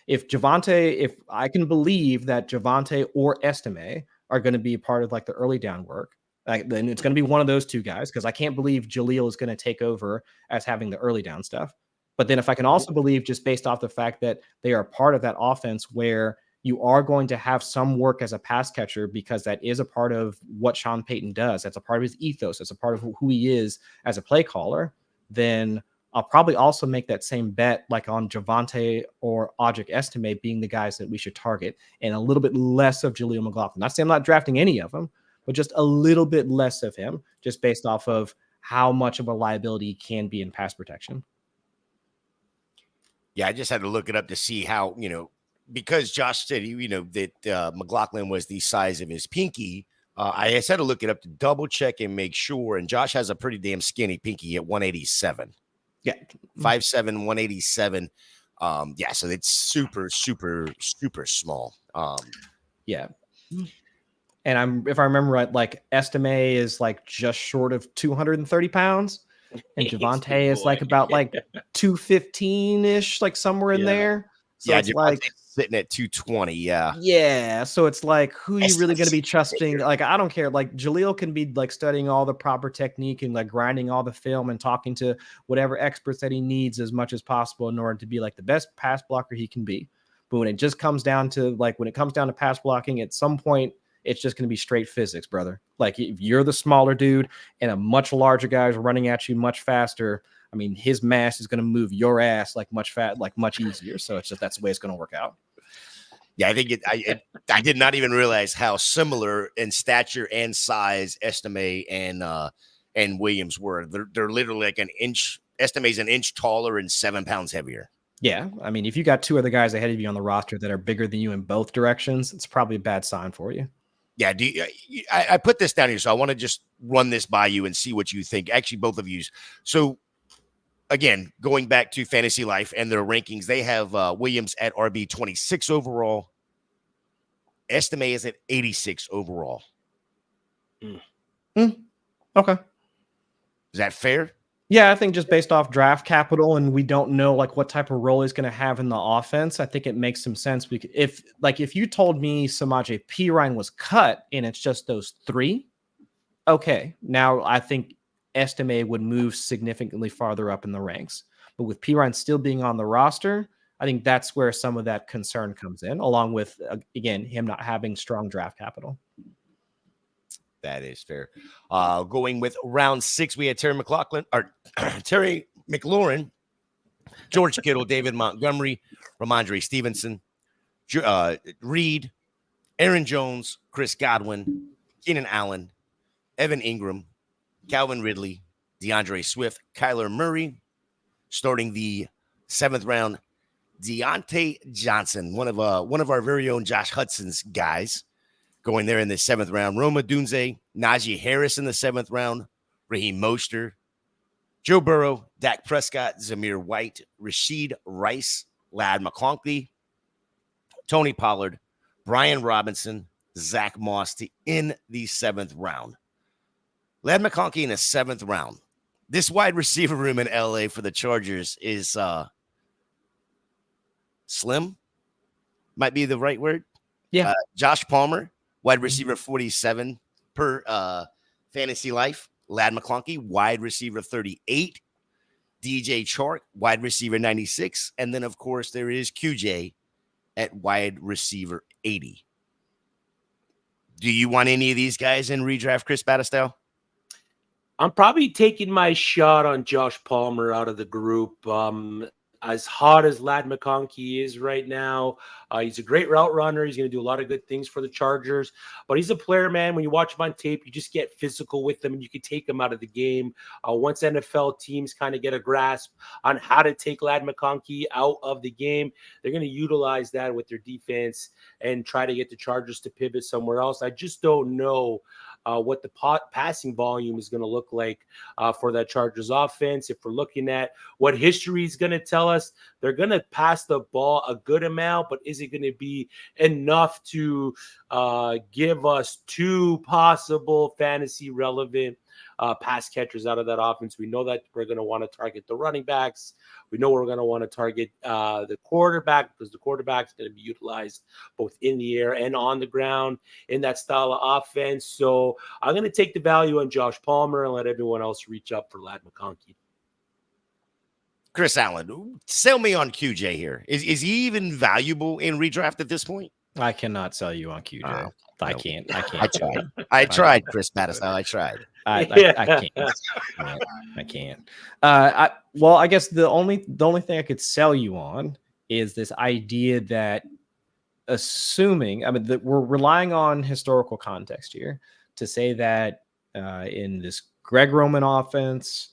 if I can believe that Javonte or Estime are going to be part of like the early down work, then it's going to be one of those two guys, because I can't believe Jaleel is going to take over as having the early down stuff. But then if I can also believe, just based off the fact that they are part of that offense where you are going to have some work as a pass catcher, because that is a part of what Sean Payton does. That's a part of his ethos. That's a part of who he is as a play caller. Then I'll probably also make that same bet like on Javonte or Audric Estime being the guys that we should target, and a little bit less of Jaleel McLaughlin. Not saying I'm not drafting any of them, but just a little bit less of him, just based off of how much of a liability he can be in pass protection. Yeah, I just had to look it up to see how, because Josh said, that McLaughlin was the size of his pinky. I just had to look it up to double check and make sure. And Josh has a pretty damn skinny pinky at 187. Yeah. 5'7", 187. Yeah, so it's super, super, super small. Yeah. And if I remember right, like Estime is like just short of 230 pounds. And Javonte is like about like 215-ish, like somewhere in there. So it's like sitting at 220. Yeah. Yeah. So it's like, who are you really going to be trusting? Like, I don't care. Like Jaleel can be like studying all the proper technique and like grinding all the film and talking to whatever experts that he needs as much as possible in order to be like the best pass blocker he can be. But when it just comes down to pass blocking, at some point, it's just going to be straight physics, brother. Like if you're the smaller dude and a much larger guy is running at you much faster, I mean, his mass is going to move your ass like much easier. So it's just, that's the way it's going to work out. Yeah, I think I did not even realize how similar in stature and size Estime and Williams were. They're literally like an inch. Estime's an inch taller and 7 pounds heavier. Yeah, I mean, if you got two other guys ahead of you on the roster that are bigger than you in both directions, it's probably a bad sign for you. Yeah, I put this down here, so I want to just run this by you and see what you think. Actually, both of you. So, again, going back to Fantasy Life and their rankings, they have Williams at RB 26 overall. Estime is at 86 overall. Okay. Is that fair? Yeah, I think just based off draft capital, and we don't know like what type of role he's going to have in the offense, I think it makes some sense. If you told me Samaje Perine was cut and it's just those three, okay, now I think Estime would move significantly farther up in the ranks. But with Perine still being on the roster, I think that's where some of that concern comes in, along with again him not having strong draft capital. That is fair. Going with round 6, we had Terry McLaurin, George Kittle, David Montgomery, Ramondre Stevenson, Reed, Aaron Jones, Chris Godwin, Keenan Allen, Evan Ingram, Calvin Ridley, DeAndre Swift, Kyler Murray. Starting the 7th round, Deontay Johnson, one of our very own Josh Hudson's guys. Going there in the 7th round, Roma Dunze, Najee Harris in the 7th round, Raheem Mostert, Joe Burrow, Dak Prescott, Zamir White, Rashid Rice, Ladd McConkey, Tony Pollard, Brian Robinson, Zach Moss in the 7th round. Ladd McConkey in the 7th round. This wide receiver room in LA for the Chargers is slim. Might be the right word. Yeah. Josh Palmer, wide receiver 47 per Fantasy Life. Ladd McConkey, wide receiver 38. DJ Chark, wide receiver 96. And then, of course, there is QJ at wide receiver 80. Do you want any of these guys in redraft, Chris Battistell? I'm probably taking my shot on Josh Palmer out of the group. As hot as Ladd McConkey is right now, he's a great route runner. He's going to do a lot of good things for the Chargers. But he's a player, man. When you watch him on tape, you just get physical with him, and you can take him out of the game. Once NFL teams kind of get a grasp on how to take Ladd McConkey out of the game, they're going to utilize that with their defense and try to get the Chargers to pivot somewhere else. I just don't know what the passing volume is going to look like for that Chargers offense. If we're looking at what history is going to tell us, they're going to pass the ball a good amount, but is it going to be enough to give us two possible fantasy relevant pass catchers out of that offense? We know that we're going to want to target the running backs. We know we're going to want to target the quarterback, because the quarterback is going to be utilized both in the air and on the ground in that style of offense. So I'm going to take the value on Josh Palmer and let everyone else reach up for Ladd McConkey. Chris Allen, sell me on QJ here. Is he even valuable in redraft at this point? I cannot sell you on QJ. I can't. I tried, Chris Battistell. I tried. I can't. Well, I guess the only thing I could sell you on is this idea that, assuming, that we're relying on historical context here to say that in this Greg Roman offense,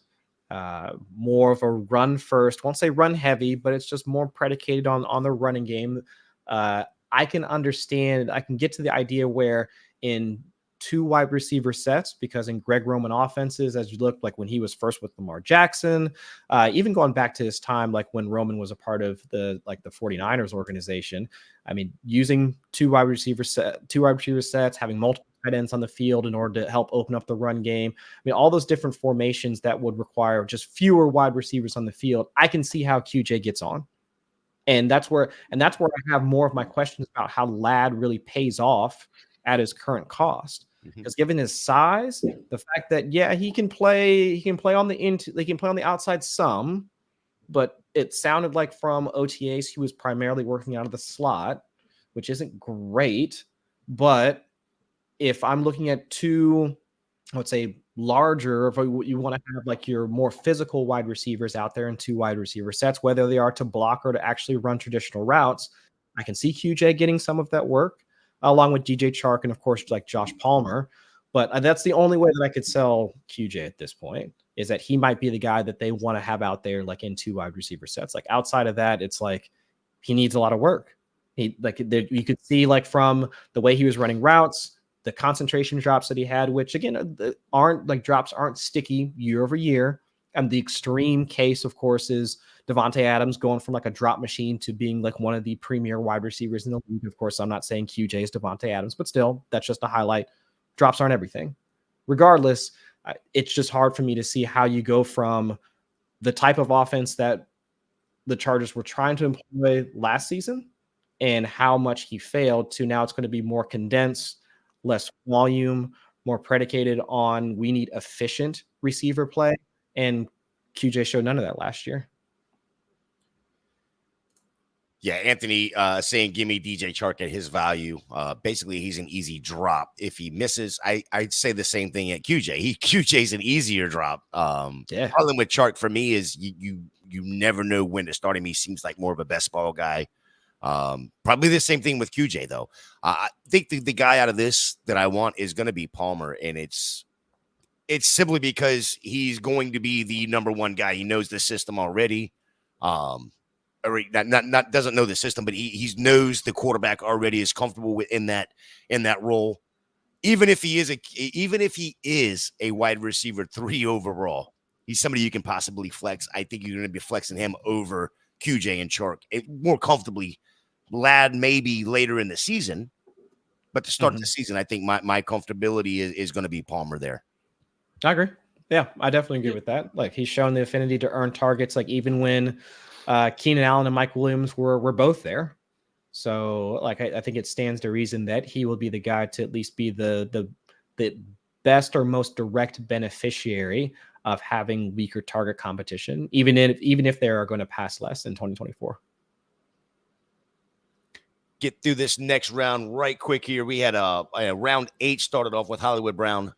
more of a run first, won't say run heavy, but it's just more predicated on the running game. I can understand, I can get to the idea where in two wide receiver sets, because in Greg Roman offenses, as you look like when he was first with Lamar Jackson, even going back to his time, like when Roman was a part of the 49ers organization, using two wide receiver sets, having multiple tight ends on the field in order to help open up the run game. All those different formations that would require just fewer wide receivers on the field. I can see how QJ gets on. And that's where I have more of my questions about how Ladd really pays off at his current cost. Because given his size, the fact that he can play on the outside some, but it sounded like from OTAs he was primarily working out of the slot, which isn't great. But if I'm looking at two, I would say larger, if you want to have like your more physical wide receivers out there in two wide receiver sets, whether they are to block or to actually run traditional routes, I can see QJ getting some of that work, along with DJ Chark and of course like Josh Palmer. But that's the only way that I could sell QJ at this point, is that he might be the guy that they want to have out there like in two wide receiver sets. Like outside of that, it's like he needs a lot of work. You could see like from the way he was running routes, the concentration drops that he had, which again aren't sticky year over year. And the extreme case, of course, is Devontae Adams going from like a drop machine to being like one of the premier wide receivers in the league. Of course, I'm not saying QJ is Devontae Adams, but still, that's just a highlight. Drops aren't everything. Regardless, it's just hard for me to see how you go from the type of offense that the Chargers were trying to employ last season and how much he failed to now it's going to be more condensed, less volume, more predicated on we need efficient receiver play. And QJ showed none of that last year. Yeah, Anthony saying give me DJ Chark at his value. Basically, he's an easy drop. If he misses, I'd say the same thing at QJ. QJ's an easier drop. Problem with Chark for me is you never know when to start him. He seems like more of a best ball guy. Probably the same thing with QJ though. I think the guy out of this that I want is going to be Palmer, and it's simply because he's going to be the number one guy. He knows the system already. Not doesn't know the system, but he knows the quarterback already, is comfortable in that role. Even if he is a wide receiver 3 overall, he's somebody you can possibly flex. I think you're going to be flexing him over QJ and Chark more comfortably. Ladd maybe later in the season, but to start the season, I think my comfortability is going to be Palmer there. I agree. Yeah, I definitely agree with that. Like he's shown the affinity to earn targets. Like even when Keenan Allen and Mike Williams were both there. So like I think it stands to reason that he will be the guy to at least be the best or most direct beneficiary of having weaker target competition, even if they are going to pass less in 2024. get through this next round right quick here. We had a round 8 started off with Hollywood Brown,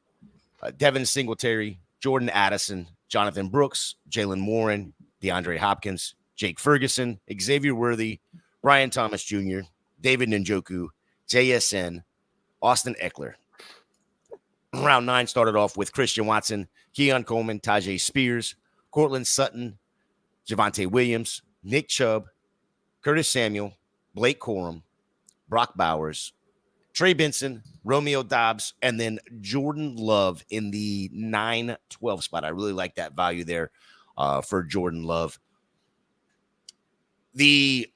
Devin Singletary, Jordan Addison, Jonathan Brooks, Jalen Warren, DeAndre Hopkins, Jake Ferguson, Xavier Worthy, Brian Thomas Jr., David Njoku, JSN, Austin Eckler. Round 9 started off with Christian Watson, Keon Coleman, Tajay Spears, Cortland Sutton, Javonte Williams, Nick Chubb, Curtis Samuel, Blake Corum, Brock Bowers, Trey Benson, Romeo Dobbs, and then Jordan Love in the 9-12 spot. I really like that value there for Jordan Love. The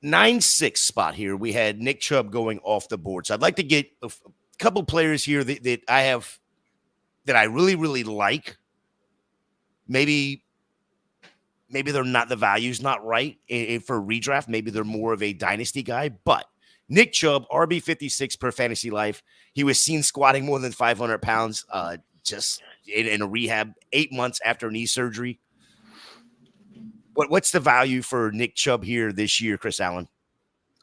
9-6 spot here, we had Nick Chubb going off the board. So I'd like to get a couple players here that I have that I really, really like. Maybe they're not, the value's not right for redraft. Maybe they're more of a dynasty guy, but Nick Chubb, RB 56 per Fantasy Life. He was seen squatting more than 500 pounds just in a rehab 8 months after knee surgery. What's the value for Nick Chubb here this year, Chris Allen?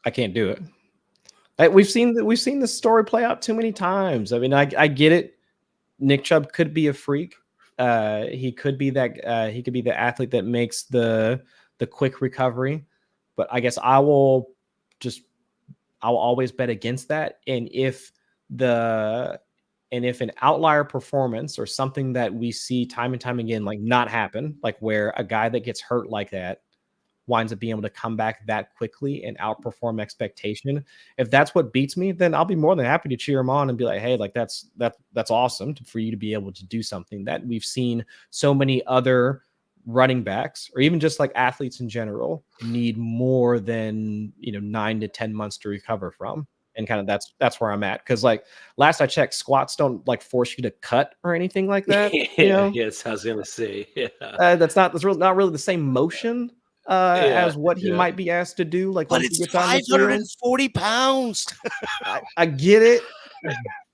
I can't do it. We've seen this story play out too many times. I mean, I get it. Nick Chubb could be a freak. He could be that. He could be the athlete that makes the quick recovery. But I guess I will always bet against that. And if an outlier performance or something that we see time and time again, like not happen, like where a guy that gets hurt like that winds up being able to come back that quickly and outperform expectation. If that's what beats me, then I'll be more than happy to cheer him on and be like, hey, like that's awesome for you to be able to do something that we've seen so many other running backs or even just like athletes in general need more than 9 to 10 months to recover from. And kind of that's where I'm at. Cause like last I checked, squats don't like force you to cut or anything like that. Yes, I was gonna say. Yeah. That's not really the same motion as what he might be asked to do. Like, but it's 540 pounds. I get it,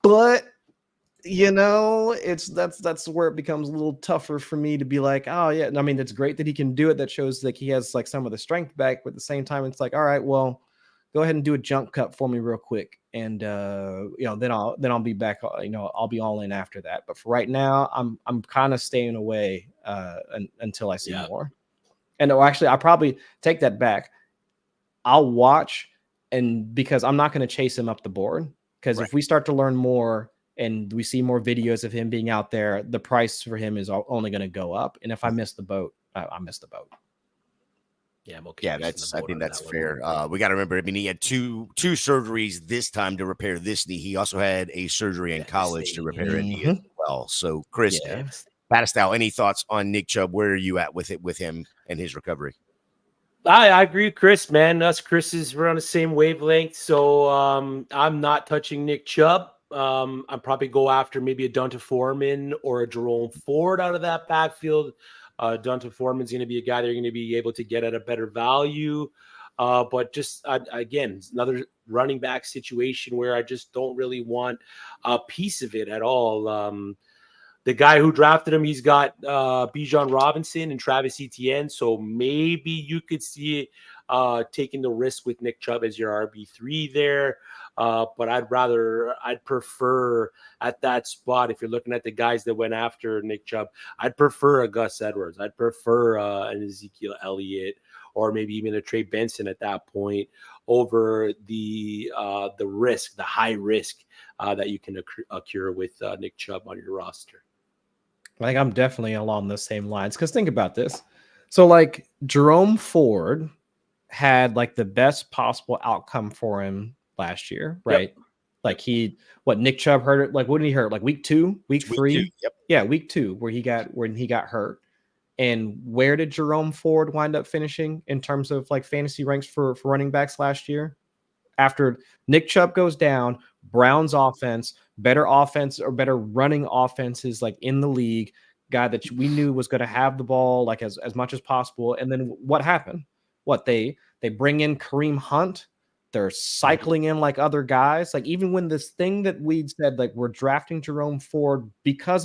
but that's where it becomes a little tougher for me to be like, oh yeah. I mean, it's great that he can do it. That shows like he has like some of the strength back, but at the same time, it's like, all right, well, go ahead and do a jump cut for me real quick. And, then I'll be back, I'll be all in after that. But for right now, I'm kind of staying away until I see more. And actually, I'll probably take that back. I'll watch, and because I'm not going to chase him up the board, because if we start to learn more and we see more videos of him being out there, the price for him is only going to go up. And if I miss the boat, I miss the boat. Yeah, I'm okay. Yeah, I think that's fair. We got to remember, I mean, he had two surgeries this time to repair this knee. He also had a surgery in college to repair a knee as well. So, Chris, Battistow, any thoughts on Nick Chubb? Where are you at with him and his recovery? I agree with Chris, man. We're on the same wavelength. So I'm not touching Nick Chubb. I'll probably go after maybe a Donta Foreman or a Jerome Ford out of that backfield. Donta Foreman's going to be a guy they're going to be able to get at a better value. But just, again, it's another running back situation where I just don't really want a piece of it at all. The guy who drafted him, he's got Bijan Robinson and Travis Etienne. So maybe you could see it taking the risk with Nick Chubb as your RB3 there. But I'd prefer at that spot, if you're looking at the guys that went after Nick Chubb, I'd prefer a Gus Edwards. I'd prefer an Ezekiel Elliott, or maybe even a Trey Benson at that point over the risk, the high risk that you can occur with Nick Chubb on your roster. I think I'm definitely along the same lines, because think about this. So like Jerome Ford had like the best possible outcome for him last year, right? Yep. Like Nick Chubb hurt it. Like when did he hurt? Like week 2, week 3? Yep. Yeah, week 2 when he got hurt. And where did Jerome Ford wind up finishing in terms of like fantasy ranks for running backs last year? After Nick Chubb goes down, Brown's offense, better offense or better running offenses like in the league, guy that we knew was going to have the ball like as much as possible. And then what happened? They bring in Kareem Hunt. They're cycling in like other guys. Like even when this thing that we'd said, like we're drafting Jerome Ford because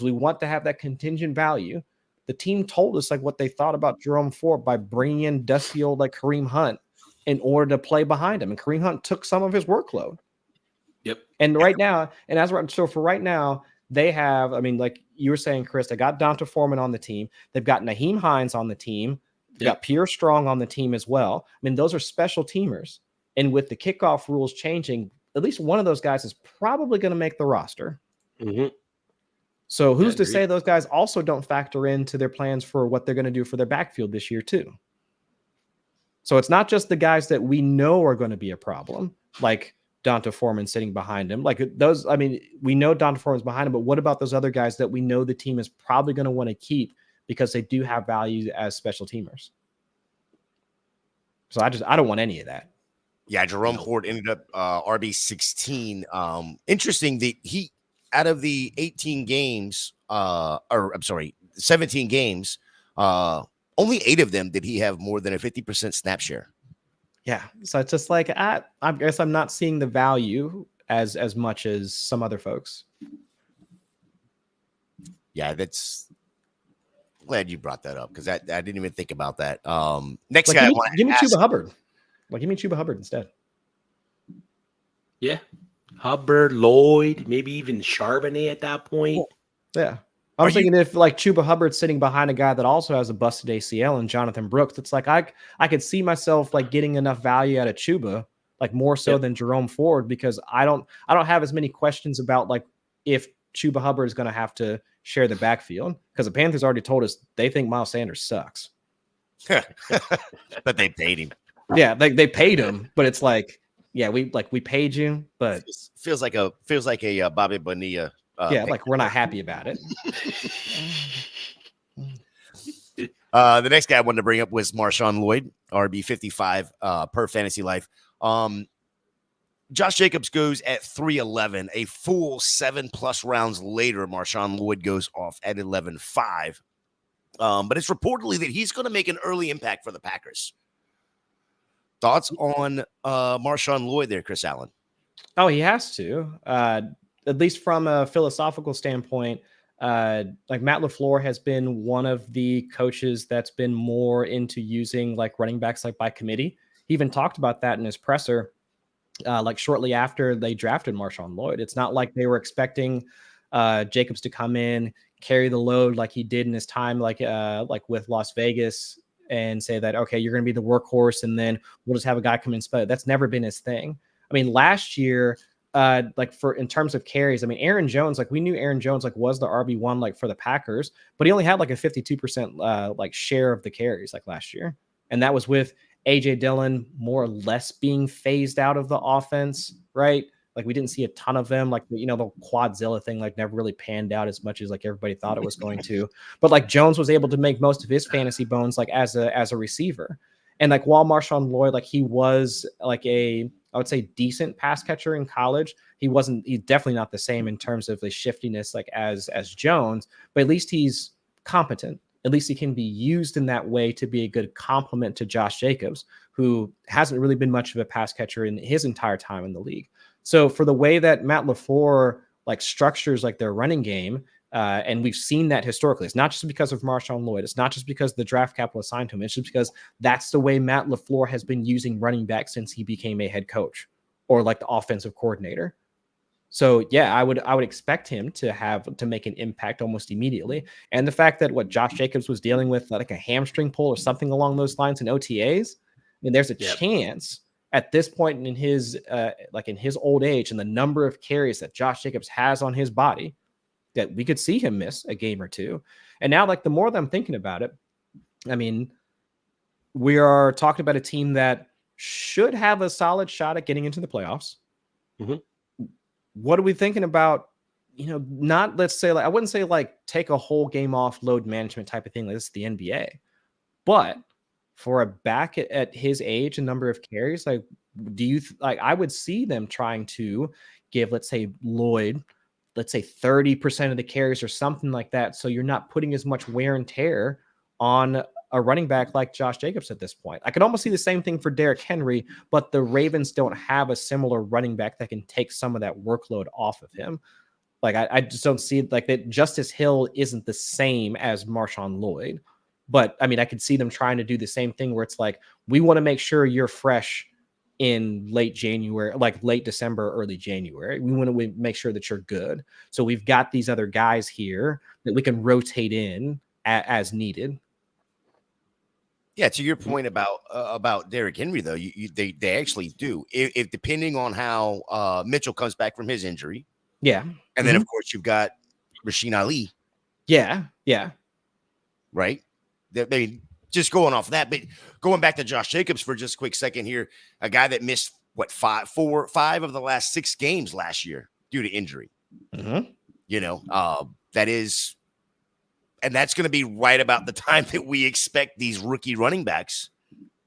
we want to have that contingent value. The team told us like what they thought about Jerome Ford by bringing in dusty old like Kareem Hunt. in order to play behind him. And Kareem Hunt took some of his workload. Yep. And right now, and as we're so for right now, they have, I mean, like you were saying, Chris, they got Donta Foreman on the team. They've got Naheem Hines on the team. They've got Pierre Strong on the team as well. I mean, those are special teamers. And with the kickoff rules changing, at least one of those guys is probably going to make the roster. Mm-hmm. So who's to say those guys also don't factor into their plans for what they're going to do for their backfield this year too? So it's not just the guys that we know are going to be a problem, like Donta Foreman sitting behind him. Like those, I mean, we know Donta Foreman's behind him, but what about those other guys that we know the team is probably going to want to keep because they do have value as special teamers? So I don't want any of that. Yeah, Jerome Ford ended up RB 16. Interesting that he, out of the 18 games, 17 games, only 8 of them did he have more than a 50% snap share. Yeah, so it's just like I guess I'm not seeing the value as much as some other folks. Yeah, that's glad you brought that up because I didn't even think about that. Next like, guy, give me Chuba Hubbard. Like, give me Chuba Hubbard instead. Yeah, Hubbard, Lloyd, maybe even Charbonnet at that point. Yeah. I was thinking if like Chuba Hubbard's sitting behind a guy that also has a busted ACL and Jonathan Brooks, it's like I could see myself like getting enough value out of Chuba, like more so than Jerome Ford, because I don't have as many questions about like if Chuba Hubbard is going to have to share the backfield, because the Panthers already told us they think Miles Sanders sucks. But they paid him. Yeah, they paid him, but it's like, yeah, we paid you, but feels like a Bobby Bonilla. Like we're not happy about it. The next guy I wanted to bring up was Marshawn Lloyd, RB 55 per Fantasy Life. Josh Jacobs goes at 311. A full 7+ rounds later, Marshawn Lloyd goes off at 11.5. But it's reportedly that he's going to make an early impact for the Packers. Thoughts on Marshawn Lloyd there, Chris Allen? Oh, he has to. At least from a philosophical standpoint, like Matt LaFleur has been one of the coaches that's been more into using like running backs like by committee. He even talked about that in his presser, like shortly after they drafted Marshawn Lloyd. It's not like they were expecting Jacobs to come in, carry the load like he did in his time, like with Las Vegas, and say that, okay, you're going to be the workhorse, and then we'll just have a guy come in and spell it. That's never been his thing. I mean, last year, like for in terms of carries, I mean, Aaron Jones, like we knew Aaron Jones like was the RB1 like for the Packers, but he only had like a 52% like share of the carries like last year, and that was with AJ Dillon more or less being phased out of the offense, right? Like we didn't see a ton of them, like the Quadzilla thing like never really panned out as much as like everybody thought it was going to. But like Jones was able to make most of his fantasy bones like as a receiver, and like while Marshawn Lloyd like he was like I would say decent pass catcher in college, he's definitely not the same in terms of the shiftiness like as Jones, but at least he's competent. At least he can be used in that way to be a good complement to Josh Jacobs, who hasn't really been much of a pass catcher in his entire time in the league. So for the way that Matt LaFleur like structures like their running game, and we've seen that historically, it's not just because of Marshawn Lloyd. It's not just because the draft capital assigned to him. It's just because that's the way Matt LaFleur has been using running back since he became a head coach or like the offensive coordinator. So yeah, I would expect him to make an impact almost immediately. And the fact that what Josh Jacobs was dealing with like a hamstring pull or something along those lines in OTAs, I mean, there's a chance at this point in his like in his old age and the number of carries that Josh Jacobs has on his body that we could see him miss a game or two. And now, like the more that I'm thinking about it, I mean, we are talking about a team that should have a solid shot at getting into the playoffs. Mm-hmm. What are we thinking about? Not let's say like I wouldn't say like take a whole game off load management type of thing. Like this is the NBA, but for a back at his age and number of carries, like do you like I would see them trying to give, let's say Lloyd, let's say 30% of the carries or something like that, so you're not putting as much wear and tear on a running back like Josh Jacobs at this point. I could almost see the same thing for Derrick Henry, but the Ravens don't have a similar running back that can take some of that workload off of him. Like I just don't see like that. Justice Hill isn't the same as Marshawn Lloyd, But I mean, I could see them trying to do the same thing where it's like, we want to make sure you're fresh in late January, like late December, early January. We want to make sure that you're good. So we've got these other guys here that we can rotate in as needed. Yeah, to your point about Derrick Henry, though, they actually do. If depending on how Mitchell comes back from his injury, yeah, and then of course you've got Rasheen Ali, yeah, right? They just going off that, but going back to Josh Jacobs for just a quick second here, a guy that missed five of the last 6 games last year due to injury. You know, that is. And that's going to be right about the time that we expect these rookie running backs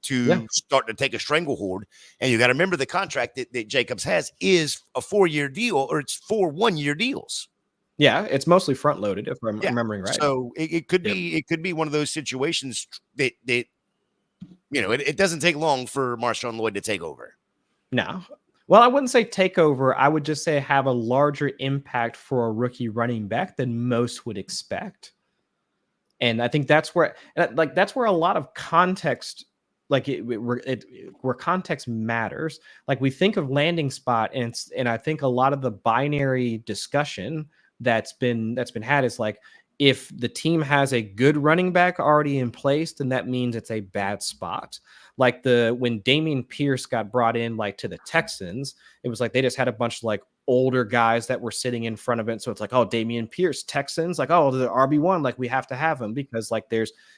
to start to take a stranglehold. And you got to remember the contract that Jacobs has is a 4-year deal, or it's 4 1-year deals. Yeah, it's mostly front loaded, if I'm remembering right. So it could be one of those situations that you know, it doesn't take long for Marshawn Lloyd to take over. No. Well, I wouldn't say take over. I would just say have a larger impact for a rookie running back than most would expect. And I think that's where a lot of context, where context matters. Like, we think of landing spot, and I think a lot of the binary discussion that's been had is like, if the team has a good running back already in place, then that means it's a bad spot. Like when Dameon Pierce got brought in, like, to the Texans, it was like they just had a bunch of like older guys that were sitting in front of it. So it's like, oh, Dameon Pierce, Texans, like, oh, the RB1, like, we have to have him because like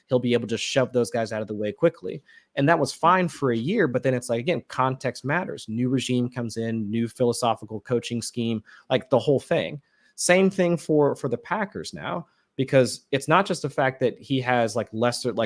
he'll be able to shove those guys out of the way quickly. And that was fine for a year, but then it's like, again, context matters. New regime comes in, new philosophical coaching scheme, like the whole thing. Same thing for the Packers now, because it's not just the fact that he has like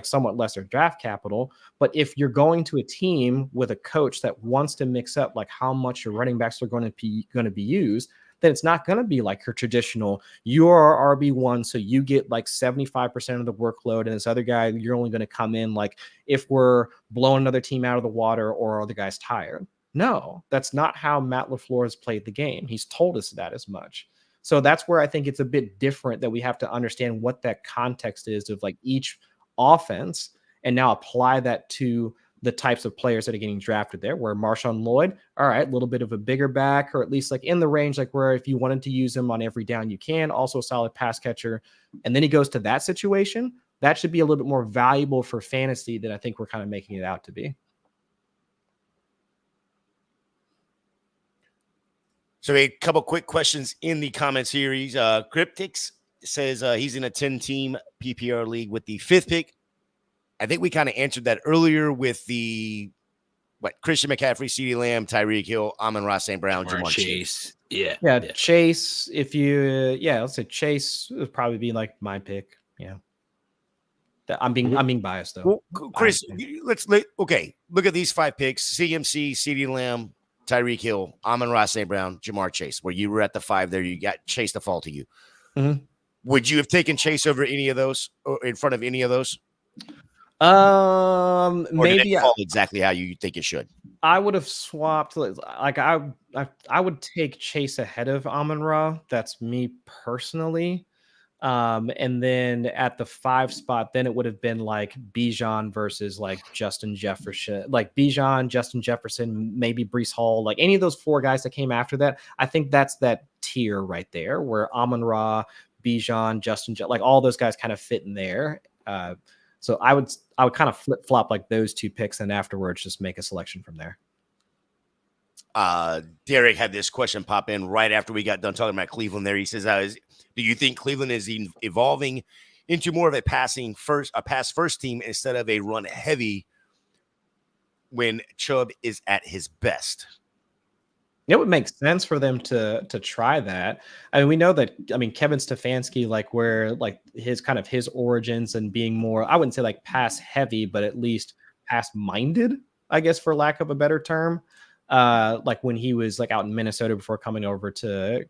somewhat lesser draft capital, but if you're going to a team with a coach that wants to mix up like how much your running backs are going to be used, then it's not going to be like your traditional, you are our RB1, so you get like 75% of the workload, and this other guy, you're only going to come in like if we're blowing another team out of the water or other guys tired. No, that's not how Matt LaFleur has played the game. He's told us that as much. So that's where I think it's a bit different, that we have to understand what that context is of like each offense and now apply that to the types of players that are getting drafted there, where Marshawn Lloyd, all right, a little bit of a bigger back, or at least like in the range, like where if you wanted to use him on every down, you can, also a solid pass catcher. And then he goes to that situation. That should be a little bit more valuable for fantasy than I think we're kind of making it out to be. So a couple quick questions in the comments here. He's Cryptics says he's in a 10-team PPR league with the 5th pick. I think we kind of answered that earlier with the Christian McCaffrey, CeeDee Lamb, Tyreek Hill, Amon-Ra St. Brown, Jamar Chase. Yeah. Chase. If you, let's say Chase would probably be like my pick. Yeah. I'm being biased though. Well, Chris, look at these 5 picks: CMC, CeeDee Lamb, Tyreek Hill, Amon-Ra St. Brown, Jamar Chase. Where you were at the 5 there, you got Chase to fall to you. Mm-hmm. Would you have taken Chase over any of those, or in front of any of those? Maybe fall exactly how you think it should. I would have swapped. Like I would take Chase ahead of Amon-Ra. That's me personally. And then at the 5 spot, then it would have been like Bijan versus like Justin Jefferson, like Bijan, Justin Jefferson, maybe Breece Hall, like any of those 4 guys that came after that. I think that's that tier right there where Amon-Ra, Bijan, Justin, like all those guys kind of fit in there. So I would kind of flip flop like those 2 picks, and afterwards just make a selection from there. Derek had this question pop in right after we got done talking about Cleveland there. He says, do you think Cleveland is evolving into more of a pass first team instead of a run heavy when Chubb is at his best? It would make sense for them to try that. I mean, we know that, Kevin Stefanski, like where like his origins and being more, I wouldn't say like pass heavy, but at least pass minded, I guess, for lack of a better term. Like when he was like out in Minnesota before coming over to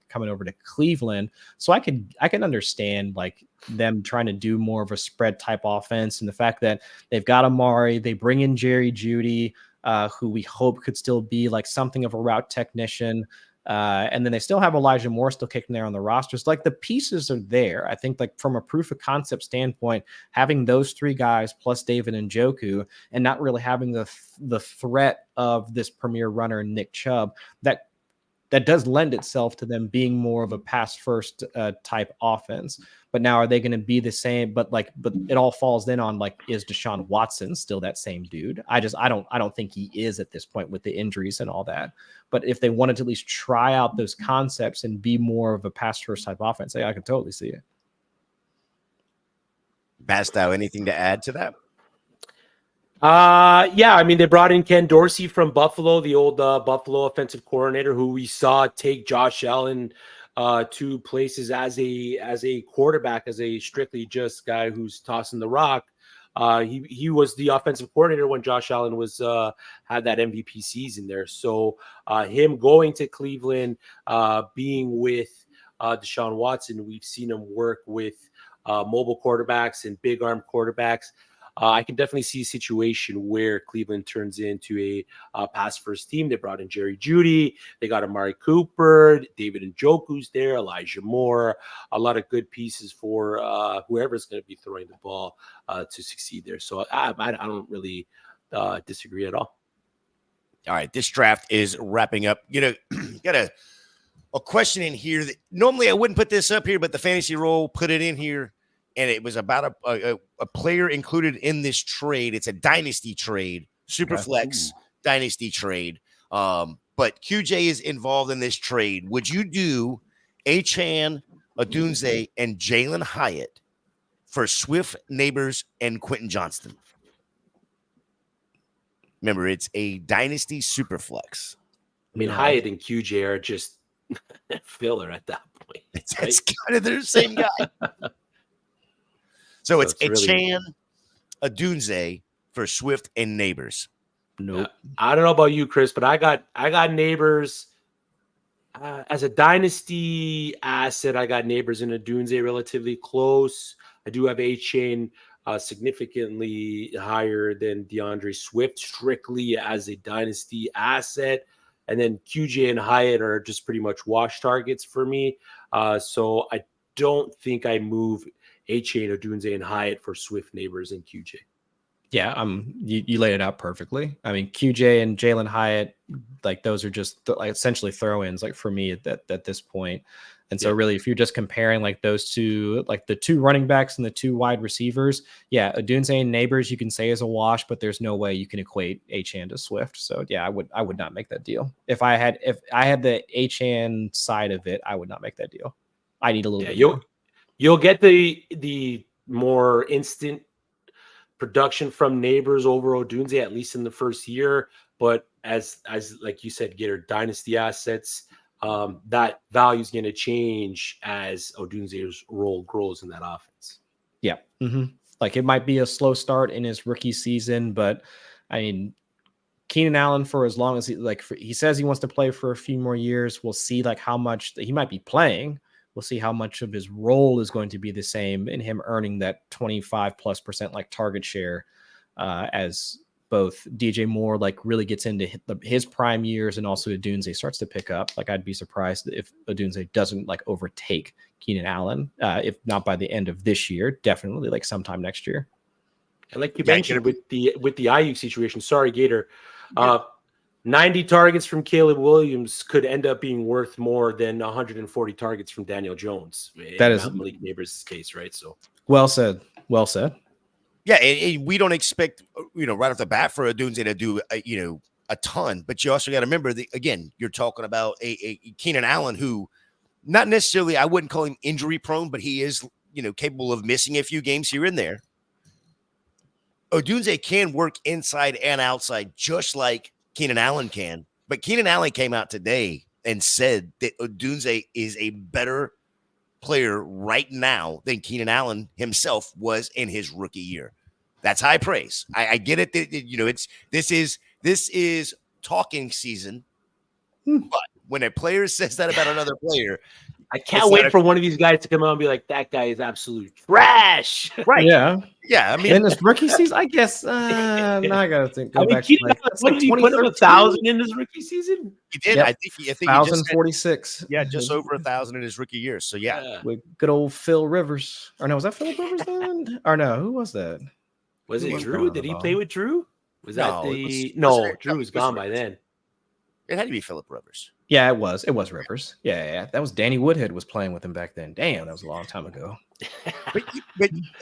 Cleveland. So I can understand like them trying to do more of a spread type offense, and the fact that they've got Amari, they bring in Jerry Jeudy, who we hope could still be like something of a route technician. And then they still have Elijah Moore still kicking there on the rosters. Like the pieces are there. I think like from a proof of concept standpoint, having those three guys plus David Njoku and not really having the threat of this premier runner, Nick Chubb, that does lend itself to them being more of a pass first type offense. But now are they going to be the same? But it all falls then on like, is Deshaun Watson still that same dude? I don't think he is at this point with the injuries and all that. But if they wanted to at least try out those concepts and be more of a pass first type offense, I could totally see it. Bastow, anything to add to that? Yeah, I mean, they brought in Ken Dorsey from Buffalo, the old Buffalo offensive coordinator, who we saw take Josh Allen to places as a quarterback, as a strictly just guy who's tossing the rock. He was the offensive coordinator when Josh Allen was had that MVP season there. So him going to Cleveland, being with Deshaun Watson, we've seen him work with mobile quarterbacks and big arm quarterbacks. I can definitely see a situation where Cleveland turns into a pass-first team. They brought in Jerry Jeudy. They got Amari Cooper, David Njoku's there, Elijah Moore. A lot of good pieces for whoever's going to be throwing the ball to succeed there. So I don't really disagree at all. All right, this draft is wrapping up. Got a question in here that normally I wouldn't put this up here, but the Fantasy Roll put it in here. And it was about a player included in this trade. It's a dynasty trade, Superflex dynasty trade. But QJ is involved in this trade. Would you do Achane, Odunze, and Jalen Hyatt for Swift, Neighbors, and Quentin Johnston? Remember, it's a dynasty Superflex. I mean, Hyatt and QJ are just filler at that point. It's kind of the same guy. So it's Achane, Odunze for Swift and Neighbors. Nope. I don't know about you, Chris, but I got Neighbors as a dynasty asset. I got Neighbors and Odunze relatively close. I do have Achane significantly higher than DeAndre Swift, strictly as a dynasty asset. And then QJ and Hyatt are just pretty much wash targets for me. So I don't think I move Achane, Odunze, and Hyatt for Swift, Neighbors, and QJ. Yeah, you laid it out perfectly. I mean, QJ and Jalen Hyatt, like those are just like essentially throw-ins, like for me at this point. And so really, if you're just comparing like those two, like the two running backs and the two wide receivers, Odunze and Neighbors, you can say is a wash, but there's no way you can equate Achane to Swift. So I would not make that deal. If I had the Achane side of it, I would not make that deal. I need a little bit more. You'll get the more instant production from Neighbors over Odunze, at least in the first year. But as like you said, Gator dynasty assets, that value is going to change as Odunze's role grows in that offense. Yeah. Mm-hmm. Like it might be a slow start in his rookie season, but I mean, Keenan Allen, for as long as he says he wants to play for a few more years, we'll see like how much he might be playing. We'll see how much of his role is going to be the same in him earning that 25+% like target share as both DJ Moore like really gets into his prime years and also Odunze starts to pick up. Like I'd be surprised if Odunze doesn't like overtake Keenan Allen, if not by the end of this year, definitely like sometime next year. And like you mentioned with the Ayuk situation, sorry, Gator, 90 targets from Caleb Williams could end up being worth more than 140 targets from Daniel Jones. That is Malik Neighbors' case, right? So well said. Well said. Yeah, and we don't expect right off the bat for Odunze to do a ton, but you also got to remember that again, you're talking about a Keenan Allen who, not necessarily, I wouldn't call him injury prone, but he is capable of missing a few games here and there. Odunze can work inside and outside just like Keenan Allen can, but Keenan Allen came out today and said that Odunze is a better player right now than Keenan Allen himself was in his rookie year. That's high praise. I get it. That, this is talking season, but when a player says that about another player, I can't wait for one of these guys to come out and be like, that guy is absolute trash. Right. Yeah. Yeah, I mean, in his rookie season, I guess. Now I gotta think. Go back to Keenan Allen, what did he put up 1,000 in his rookie season? he did. Yep. I think he just had, 1,046. just over 1,000 in his rookie year. So yeah. With good old Phil Rivers. Or no, was that Philip Rivers then? Or no, who was that? Was Who it was Drew? throwing Did the he ball? play with Drew? Was that No, no? Drew was gone by then. It had to be Philip Rivers. Yeah, it was. It was Rivers. Yeah. That was Danny Woodhead was playing with him back then. Damn, that was a long time ago. But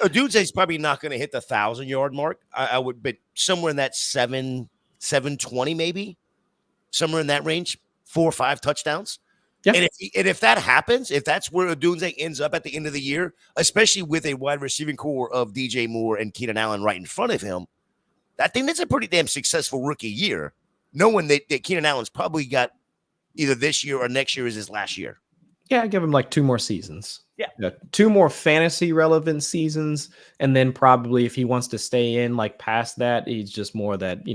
Odunze's probably not going to hit the 1,000-yard mark. I would, but somewhere in that 720 maybe, somewhere in that range, 4 or 5 touchdowns. Yeah. And if that happens, if that's where Odunze ends up at the end of the year, especially with a wide receiving core of DJ Moore and Keenan Allen right in front of him, I think that's a pretty damn successful rookie year, knowing that Keenan Allen's probably got either this year or next year is his last year. Yeah, give him like 2 more seasons. Yeah. 2 more fantasy relevant seasons. And then probably if he wants to stay in like past that, he's just more that,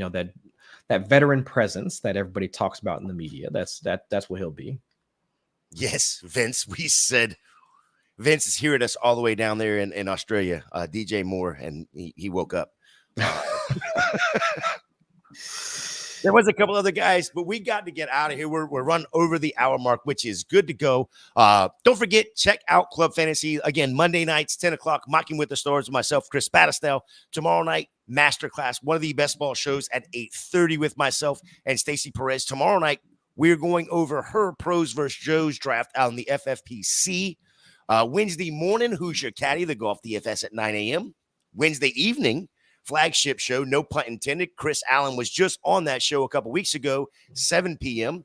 that veteran presence that everybody talks about in the media. That's what he'll be. Yes, Vince. We said Vince is hearing us all the way down there in Australia, DJ Moore, and he woke up. There was a couple other guys, but we got to get out of here. We're run over the hour mark, which is good to go. Don't forget, check out Club Fantasy. Again, Monday nights, 10 o'clock, Mocking with the Stars with myself, Chris Battistel. Tomorrow night, Masterclass, one of the best ball shows at 8:30 with myself and Stacey Perez. Tomorrow night, we're going over her pros versus Joe's draft out in the FFPC. Wednesday morning, Who's Your Caddy, the Golf DFS at 9 a.m. Wednesday evening, flagship show, no pun intended. Chris Allen was just on that show a couple weeks ago, 7 p.m.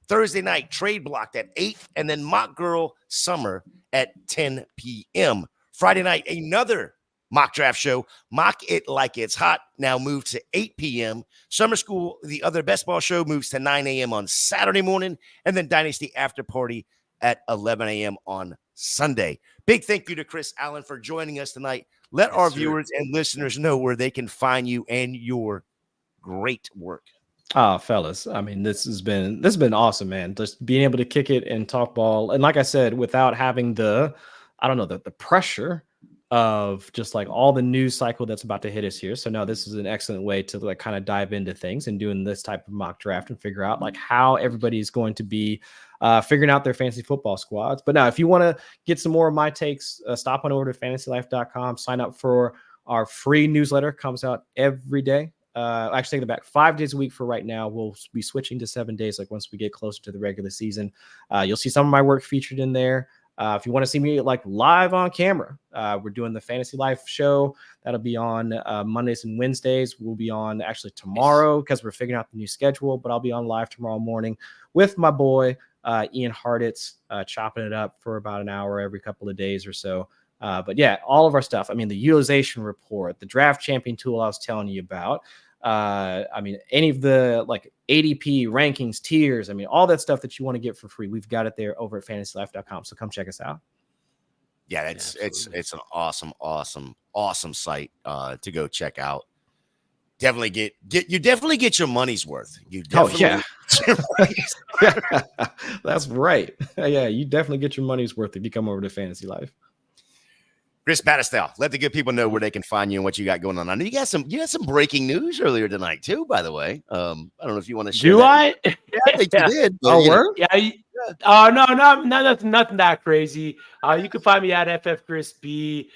Thursday night, Trade Blocked at 8, and then Mock Girl Summer at 10 p.m. Friday night, another mock draft show, Mock It Like It's Hot, now moved to 8 p.m. Summer School, the other best ball show, moves to 9 a.m. on Saturday morning, and then Dynasty After Party at 11 a.m. on Sunday. Big thank you to Chris Allen for joining us tonight. Let our viewers and listeners know where they can find you and your great work. Fellas, I mean, this has been awesome, man. Just being able to kick it and talk ball. And like I said, without having the pressure of just like all the news cycle that's about to hit us here. So no, this is an excellent way to like kind of dive into things and doing this type of mock draft and figure out like how everybody's going to be figuring out their fantasy football squads. But now if you want to get some more of my takes, stop on over to fantasylife.com, sign up for our free newsletter. Comes out every day. Actually, take it back 5 days a week for right now. We'll be switching to 7 days. Like once we get closer to the regular season, you'll see some of my work featured in there. If you want to see me like live on camera, we're doing the Fantasy Life show. That'll be on Mondays and Wednesdays. We'll be on actually tomorrow because we're figuring out the new schedule, but I'll be on live tomorrow morning with my boy, Ian Harditz, chopping it up for about an hour every couple of days or so. But yeah, all of our stuff. I mean, the utilization report, the draft champion tool I was telling you about. I mean, any of the like ADP rankings, tiers, I mean, all that stuff that you want to get for free, we've got it there over at fantasylife.com. So come check us out. Yeah, it's an awesome site to go check out. Definitely get your money's worth. That's right. Yeah, you definitely get your money's worth if you come over to Fantasy Life. Chris Battistel, let the good people know where they can find you and what you got going on. I know you had some breaking news earlier tonight too, by the way. I don't know if you want to share. Do I? Yeah, I think you did. Word? Yeah. Oh no, nothing that crazy. You can find me at FF Chris B.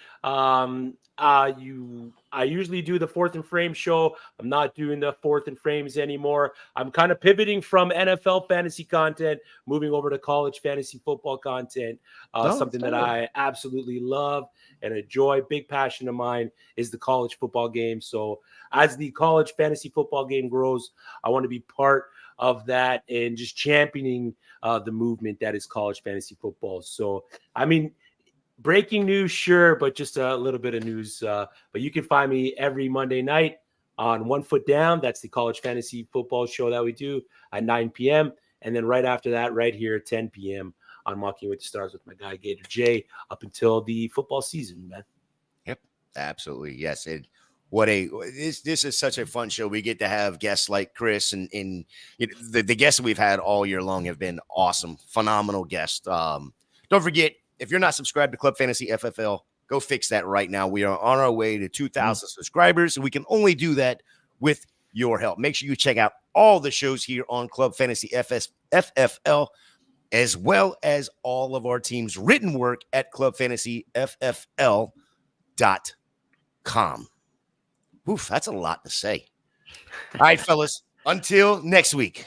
I usually do the Fourth and Frame show. I'm not doing the Fourth and Frames anymore. I'm kind of pivoting from NFL fantasy content, moving over to college fantasy football content. Something that I absolutely love and enjoy. Big passion of mine is the college football game. So as the college fantasy football game grows, I want to be part of that and just championing the movement that is college fantasy football. So, I mean, breaking news, sure, but just a little bit of news. But you can find me every Monday night on One Foot Down. That's the college fantasy football show that we do at 9 p.m. And then right after that, right here at 10 p.m. on Mocking with the Stars with my guy Gator J up until the football season, man. Yep, absolutely. Yes. This is such a fun show. We get to have guests like Chris and the guests that we've had all year long have been awesome, phenomenal guests. Don't forget, if you're not subscribed to Club Fantasy FFL, Go fix that right now. We are on our way to 2,000 subscribers, and we can only do that with your help. Make sure you check out all the shows here on Club Fantasy FFL, as well as all of our team's written work at clubfantasyffl.com. Oof, that's a lot to say. All right, fellas, until next week.